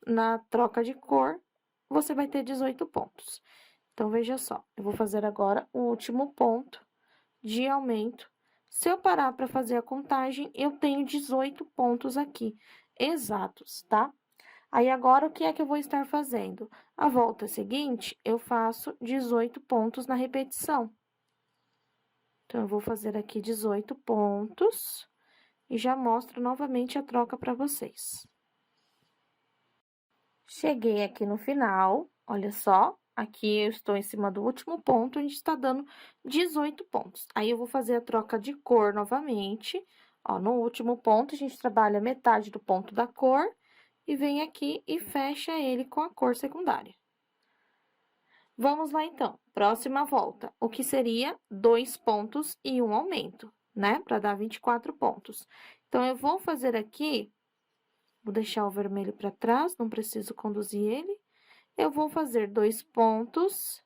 na troca de cor, você vai ter 18 pontos. Então, veja só, eu vou fazer agora o último ponto de aumento. Se eu parar para fazer a contagem, eu tenho 18 pontos aqui, exatos, tá? Aí, agora, o que é que eu vou estar fazendo? A volta seguinte, eu faço 18 pontos na repetição. Então, eu vou fazer aqui 18 pontos e já mostro novamente a troca para vocês. Cheguei aqui no final, olha só, aqui eu estou em cima do último ponto, a gente está dando 18 pontos. Aí, eu vou fazer a troca de cor novamente, ó, no último ponto, a gente trabalha metade do ponto da cor e vem aqui e fecha ele com a cor secundária. Vamos lá, então, próxima volta, o que seria 2 pontos e um aumento, né? Para dar 24 pontos. Então, eu vou fazer aqui, vou deixar o vermelho para trás, não preciso conduzir ele. Eu vou fazer 2 pontos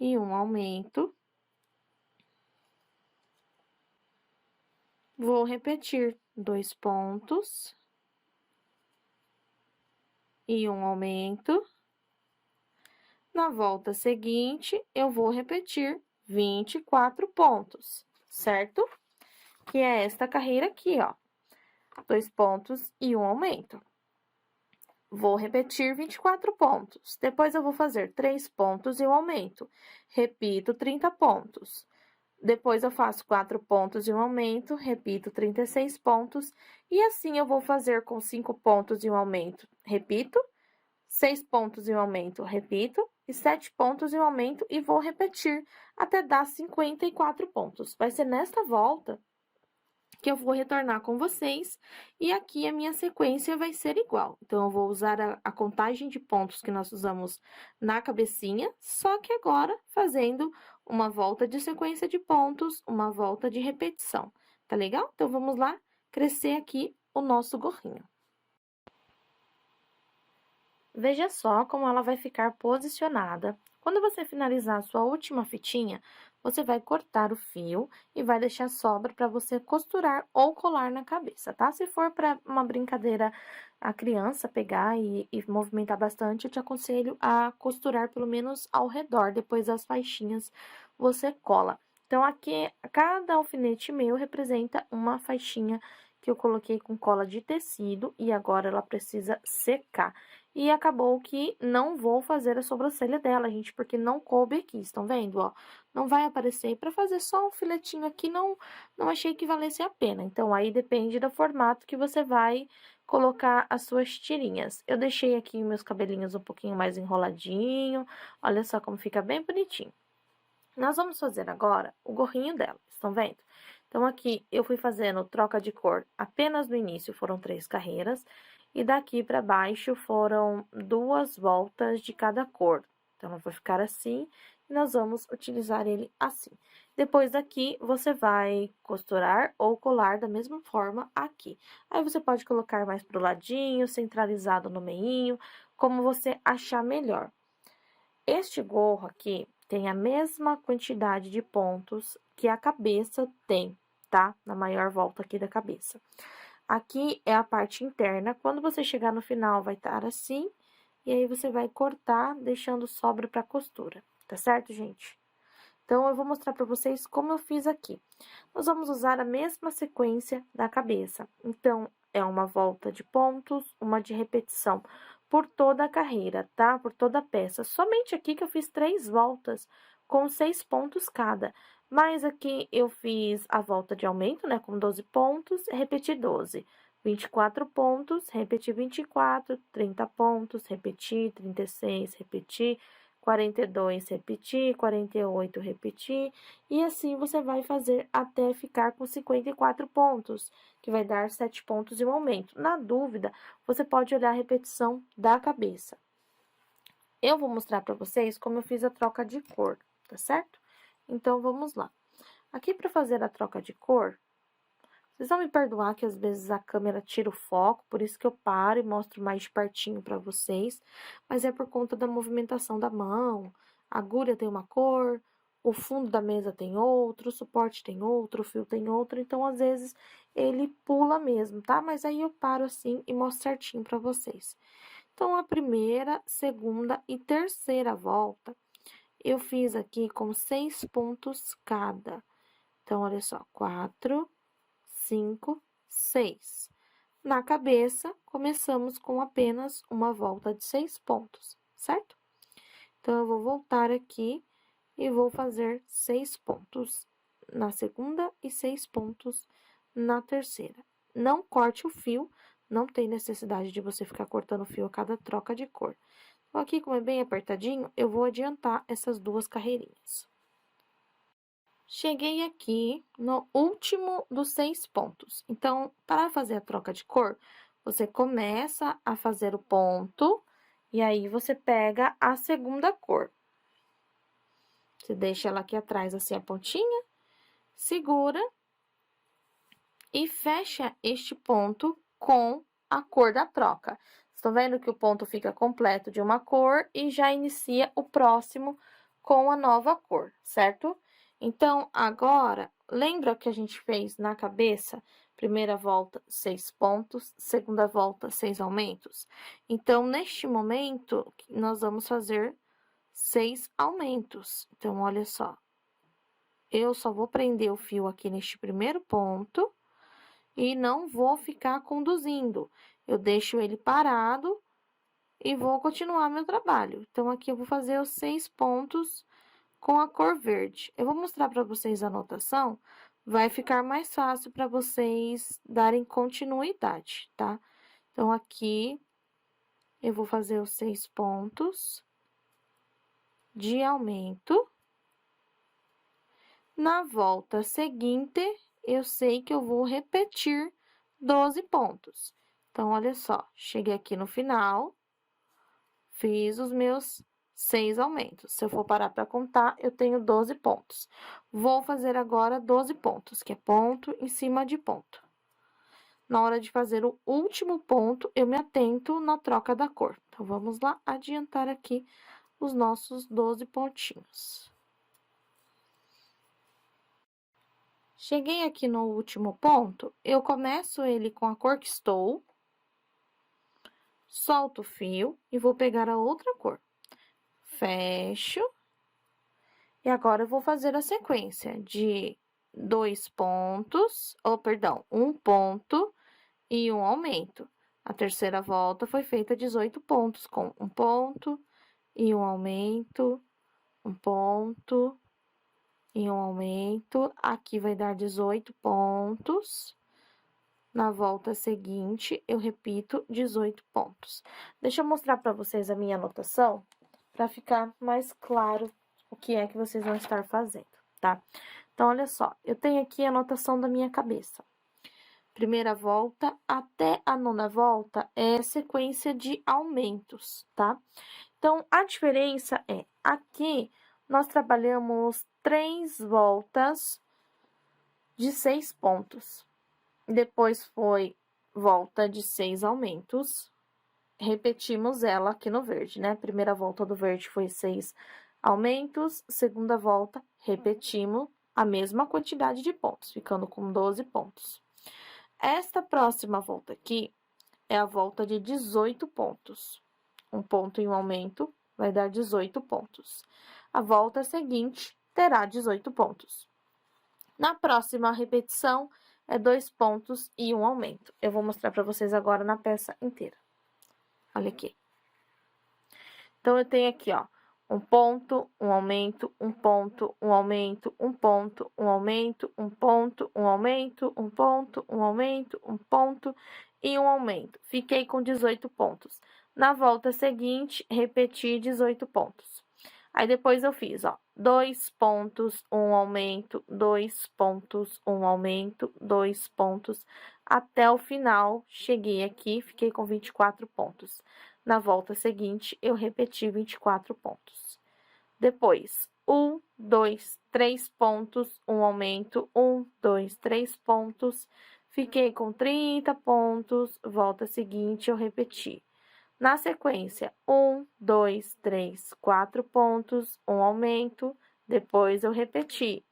e um aumento. Vou repetir 2 pontos e um aumento. Na volta seguinte, eu vou repetir 24 pontos, certo? Que é esta carreira aqui, ó. 2 pontos e um aumento. Vou repetir 24 pontos. Depois, eu vou fazer 3 pontos e um aumento. Repito 30 pontos. Depois, eu faço 4 pontos e um aumento, repito 36 pontos. E assim, eu vou fazer com 5 pontos e um aumento, repito. 6 pontos e um aumento, repito. E 7 pontos e um aumento, e vou repetir até dar 54 pontos. Vai ser nesta volta que eu vou retornar com vocês, e aqui a minha sequência vai ser igual. Então, eu vou usar a contagem de pontos que nós usamos na cabecinha, só que agora fazendo uma volta de sequência de pontos, uma volta de repetição, tá legal? Então, vamos lá crescer aqui o nosso gorrinho. Veja só como ela vai ficar posicionada Quando você finalizar a sua última fitinha, você vai cortar o fio e vai deixar sobra para você costurar ou colar na cabeça, tá? Se for para uma brincadeira a criança pegar e movimentar bastante, eu te aconselho a costurar pelo menos ao redor, depois as faixinhas você cola. Então, aqui, cada alfinete meu representa uma faixinha que eu coloquei com cola de tecido e agora ela precisa secar. E acabou que não vou fazer a sobrancelha dela, gente, porque não coube aqui, estão vendo, ó? Não vai aparecer. E pra fazer só um filetinho aqui, não achei que valesse a pena. Então, aí depende do formato que você vai colocar as suas tirinhas. Eu deixei aqui meus cabelinhos um pouquinho mais enroladinho. Olha só como fica bem bonitinho. Nós vamos fazer agora o gorrinho dela, estão vendo? Então, aqui eu fui fazendo troca de cor apenas no início, foram 3 carreiras, e daqui para baixo foram 2 voltas de cada cor. Então, ela vai ficar assim, e nós vamos utilizar ele assim. Depois daqui, você vai costurar ou colar da mesma forma aqui. Aí, você pode colocar mais pro ladinho, centralizado no meinho, como você achar melhor. Este gorro aqui tem a mesma quantidade de pontos que a cabeça tem, tá? Na maior volta aqui da cabeça. Aqui é a parte interna, quando você chegar no final vai estar assim, e aí você vai cortar, deixando sobra para costura, tá certo, gente? Então, eu vou mostrar para vocês como eu fiz aqui. Nós vamos usar a mesma sequência da cabeça. Então, é uma volta de pontos, uma de repetição por toda a carreira, tá? Por toda a peça. Somente aqui que eu fiz 3 voltas com 6 pontos cada. Mas aqui eu fiz a volta de aumento, né? Com 12 pontos, repeti 12. 24 pontos, repeti 24, 30 pontos, repeti 36, repeti 42, repetir, 48, repetir, e assim você vai fazer até ficar com 54 pontos, que vai dar 7 pontos e um aumento. Na dúvida, você pode olhar a repetição da cabeça. Eu vou mostrar para vocês como eu fiz a troca de cor, tá certo? Então, vamos lá. Aqui, para fazer a troca de cor, vocês vão me perdoar que às vezes a câmera tira o foco, por isso que eu paro e mostro mais de pertinho para vocês, mas é por conta da movimentação da mão. A agulha tem uma cor, o fundo da mesa tem outro, o suporte tem outro, o fio tem outro, então às vezes ele pula mesmo, tá? Mas aí eu paro assim e mostro certinho para vocês. Então, a primeira, segunda e terceira volta, eu fiz aqui com 6 pontos cada. Então, olha só, 4, 5, 6. Na cabeça, começamos com apenas uma volta de 6 pontos, certo? Então, eu vou voltar aqui e vou fazer 6 pontos na segunda e 6 pontos na terceira. Não corte o fio, não tem necessidade de você ficar cortando o fio a cada troca de cor. Então, aqui, como é bem apertadinho, eu vou adiantar essas 2 carreirinhas. Cheguei aqui no último dos 6 pontos. Então, para fazer a troca de cor, você começa a fazer o ponto, e aí você pega a segunda cor. Você deixa ela aqui atrás, assim, a pontinha, segura e fecha este ponto com a cor da troca. Estão vendo que o ponto fica completo de uma cor e já inicia o próximo com a nova cor, certo? Então, agora, lembra que a gente fez na cabeça? Primeira volta, 6 pontos, segunda volta, 6 aumentos. Então, neste momento, nós vamos fazer 6 aumentos. Então, olha só. Eu só vou prender o fio aqui neste primeiro ponto e não vou ficar conduzindo. Eu deixo ele parado e vou continuar meu trabalho. Então, aqui eu vou fazer os 6 pontos com a cor verde. Eu vou mostrar para vocês a anotação, vai ficar mais fácil para vocês darem continuidade, tá? Então, aqui eu vou fazer os 6 pontos de aumento. Na volta seguinte, eu sei que eu vou repetir 12 pontos. Então, olha só, cheguei aqui no final, fiz os meus 6 aumentos. Se eu for parar para contar, eu tenho 12 pontos. Vou fazer agora 12 pontos, que é ponto em cima de ponto. Na hora de fazer o último ponto, eu me atento na troca da cor. Então, vamos lá adiantar aqui os nossos 12 pontinhos. Cheguei aqui no último ponto, eu começo ele com a cor que estou, solto o fio e vou pegar a outra cor. Fecho. E agora, eu vou fazer a sequência de 2 pontos, ou perdão, 1 ponto e um aumento. A terceira volta foi feita 18 pontos, com 1 ponto e um aumento, 1 ponto e um aumento. Aqui vai dar 18 pontos. Na volta seguinte, eu repito 18 pontos. Deixa eu mostrar para vocês a minha anotação, para ficar mais claro o que é que vocês vão estar fazendo, tá? Então, olha só, eu tenho aqui a anotação da minha cabeça. Primeira volta até a 9ª volta é sequência de aumentos, tá? Então, a diferença é, aqui nós trabalhamos 3 voltas de 6 pontos. Depois foi volta de 6 aumentos. Repetimos ela aqui no verde, né? Primeira volta do verde foi 6 aumentos. Segunda volta, repetimos a mesma quantidade de pontos, ficando com 12 pontos. Esta próxima volta aqui é a volta de 18 pontos. 1 ponto e um aumento vai dar 18 pontos. A volta seguinte terá 18 pontos. Na próxima repetição, é 2 pontos e um aumento. Eu vou mostrar para vocês agora na peça inteira. Olha aqui. Então, eu tenho aqui, ó, 1 ponto, um aumento, 1 ponto, um aumento, 1 ponto, um aumento, 1 ponto, um aumento, 1 ponto, um aumento, 1 ponto e um aumento. Fiquei com 18 pontos. Na volta seguinte, repeti 18 pontos. Aí, depois eu fiz, ó, 2 pontos, um aumento, 2 pontos, um aumento, 2 pontos. Até o final, cheguei aqui, fiquei com 24 pontos. Na volta seguinte, eu repeti 24 pontos. Depois, 1, 2, 3 pontos, um aumento, 1, 2, 3 pontos. Fiquei com 30 pontos, volta seguinte, eu repeti. Na sequência, 1, 2, 3, 4 pontos, um aumento, depois eu repeti.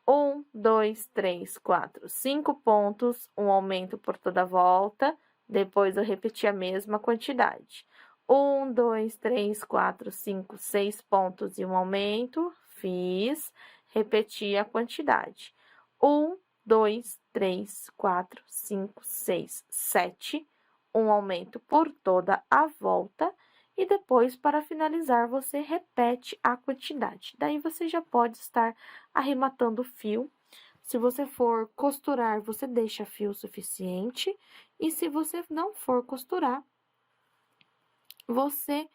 1, 2, 3, 4, 5 pontos, um aumento por toda a volta, depois eu repeti a mesma quantidade. 1, 2, 3, 4, 5, 6 pontos e um aumento, fiz, repeti a quantidade. 1, 2, 3, 4, 5, 6, 7, um aumento por toda a volta, e depois, para finalizar, você repete a quantidade. Daí, você já pode estar arrematando o fio. Se você for costurar, você deixa fio suficiente, e se você não for costurar, você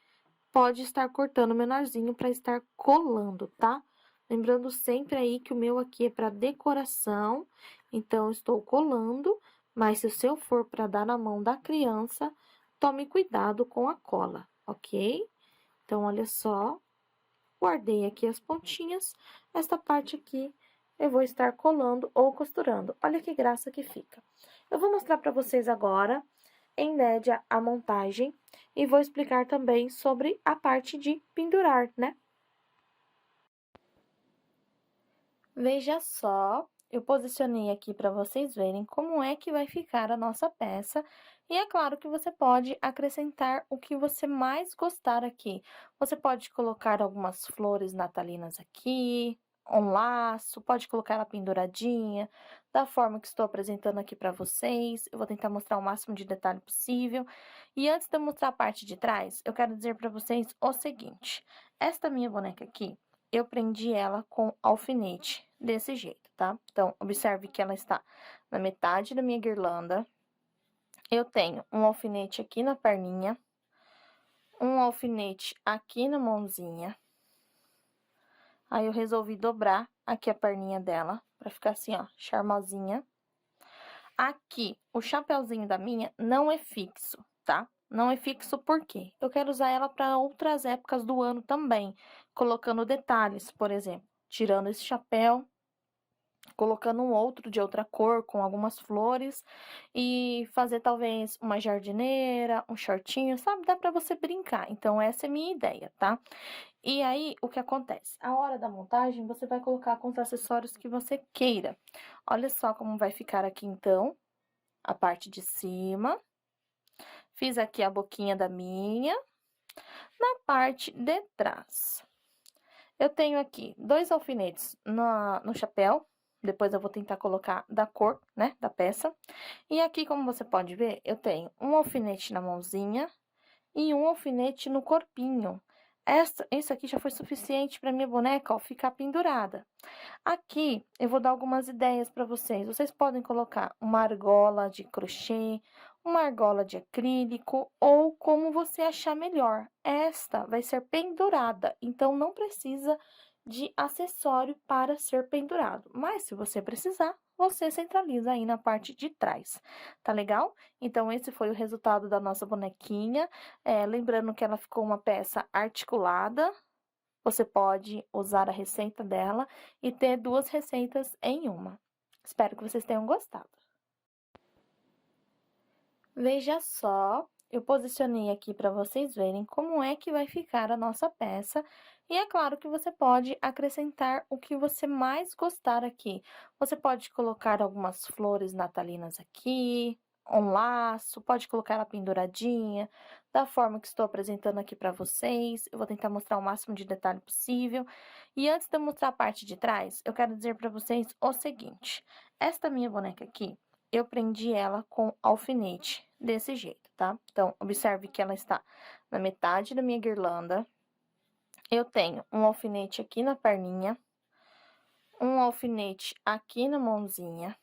pode estar cortando menorzinho para estar colando, tá? Lembrando sempre aí que o meu aqui é para decoração, então, eu estou colando, mas se o seu for para dar na mão da criança, tome cuidado com a cola, ok? Então, olha só, guardei aqui as pontinhas, esta parte aqui eu vou estar colando ou costurando. Olha que graça que fica. Eu vou mostrar para vocês agora, em média, a montagem e vou explicar também sobre a parte de pendurar, né? Veja só, eu posicionei aqui para vocês verem como é que vai ficar a nossa peça. E é claro que você pode acrescentar o que você mais gostar aqui. Você pode colocar algumas flores natalinas aqui, um laço, pode colocar ela penduradinha, da forma que estou apresentando aqui para vocês. Eu vou tentar mostrar o máximo de detalhe possível. E antes de eu mostrar a parte de trás, eu quero dizer para vocês o seguinte. Esta minha boneca aqui, eu prendi ela com alfinete, desse jeito, tá? Então, observe que ela está na metade da minha guirlanda. Eu tenho um alfinete aqui na perninha, um alfinete aqui na mãozinha. Aí, eu resolvi dobrar aqui a perninha dela, pra ficar assim, ó, charmosinha. Aqui, o chapeuzinho da minha não é fixo, tá? Não é fixo por quê? Eu quero usar ela para outras épocas do ano também, colocando detalhes, por exemplo, tirando esse chapéu colocando um outro de outra cor, com algumas flores, e fazer talvez uma jardineira, um shortinho, sabe? Dá pra você brincar. Então, essa é a minha ideia, tá? E aí, o que acontece? A hora da montagem, você vai colocar com os acessórios que você queira. Olha só como vai ficar aqui, então, a parte de cima. Fiz aqui a boquinha da minha. Na parte de trás, eu tenho aqui 2 alfinetes no chapéu. Depois eu vou tentar colocar da cor, né, da peça. E aqui, como você pode ver, eu tenho um alfinete na mãozinha e um alfinete no corpinho. Isso aqui já foi suficiente para minha boneca, ó, ficar pendurada. Aqui eu vou dar algumas ideias para vocês. Vocês podem colocar uma argola de crochê, uma argola de acrílico ou como você achar melhor. Esta vai ser pendurada, então não precisa de acessório para ser pendurado. Mas se você precisar, você centraliza aí na parte de trás, tá legal? Então, esse foi o resultado da nossa bonequinha. Lembrando que ela ficou uma peça articulada. Você pode usar a receita dela e ter 2 receitas em uma. Espero que vocês tenham gostado. Veja só, eu posicionei aqui para vocês verem como é que vai ficar a nossa peça. E é claro que você pode acrescentar o que você mais gostar aqui. Você pode colocar algumas flores natalinas aqui, um laço, pode colocar ela penduradinha, da forma que estou apresentando aqui para vocês. Eu vou tentar mostrar o máximo de detalhe possível. E antes de eu mostrar a parte de trás, eu quero dizer para vocês o seguinte: esta minha boneca aqui, eu prendi ela com alfinete, desse jeito, tá? Então, observe que ela está na metade da minha guirlanda. Eu tenho um alfinete aqui na perninha, um alfinete aqui na mãozinha.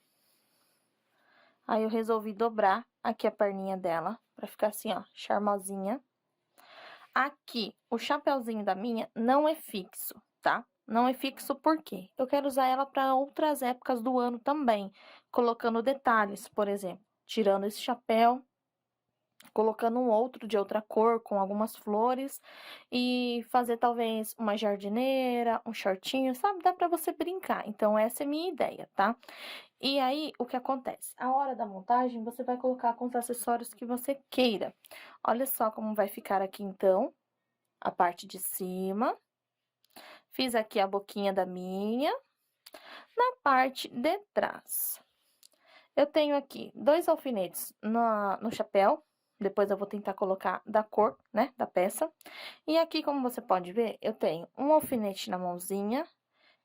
Aí, eu resolvi dobrar aqui a perninha dela, pra ficar assim, ó, charmosinha. Aqui, o chapeuzinho da minha não é fixo, tá? Não é fixo por quê? Eu quero usar ela para outras épocas do ano também, colocando detalhes, por exemplo, tirando esse chapéu, colocando um outro de outra cor, com algumas flores, e fazer talvez uma jardineira, um shortinho, sabe? Dá pra você brincar. Então, essa é a minha ideia, tá? E aí, o que acontece? A hora da montagem, você vai colocar com os acessórios que você queira. Olha só como vai ficar aqui, então, a parte de cima. Fiz aqui a boquinha da minha. Na parte de trás, eu tenho aqui 2 alfinetes no chapéu. Depois eu vou tentar colocar da cor, né, da peça. E aqui, como você pode ver, eu tenho um alfinete na mãozinha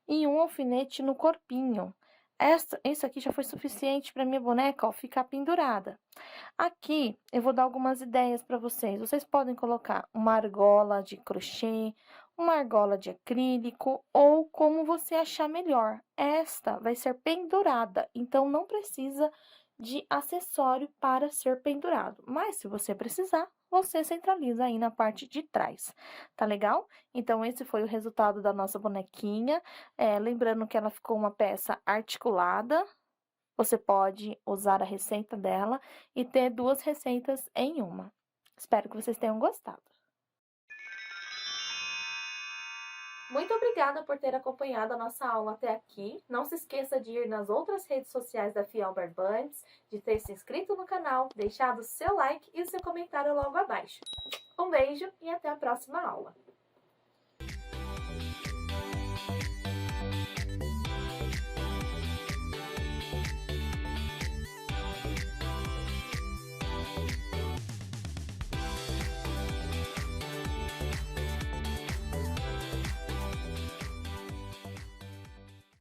e um alfinete no corpinho. Isso aqui já foi suficiente para minha boneca, ó, ficar pendurada. Aqui eu vou dar algumas ideias para vocês. Vocês podem colocar uma argola de crochê, uma argola de acrílico ou como você achar melhor. Esta vai ser pendurada, então não precisa de acessório para ser pendurado. Mas se você precisar, você centraliza aí na parte de trás, tá legal? Então, esse foi o resultado da nossa bonequinha. Lembrando que ela ficou uma peça articulada. Você pode usar a receita dela e ter 2 receitas em uma. Espero que vocês tenham gostado. Muito obrigada por ter acompanhado a nossa aula até aqui. Não se esqueça de ir nas outras redes sociais da Fiel Barbantes, de ter se inscrito no canal, deixado seu like e o seu comentário logo abaixo. Um beijo e até a próxima aula!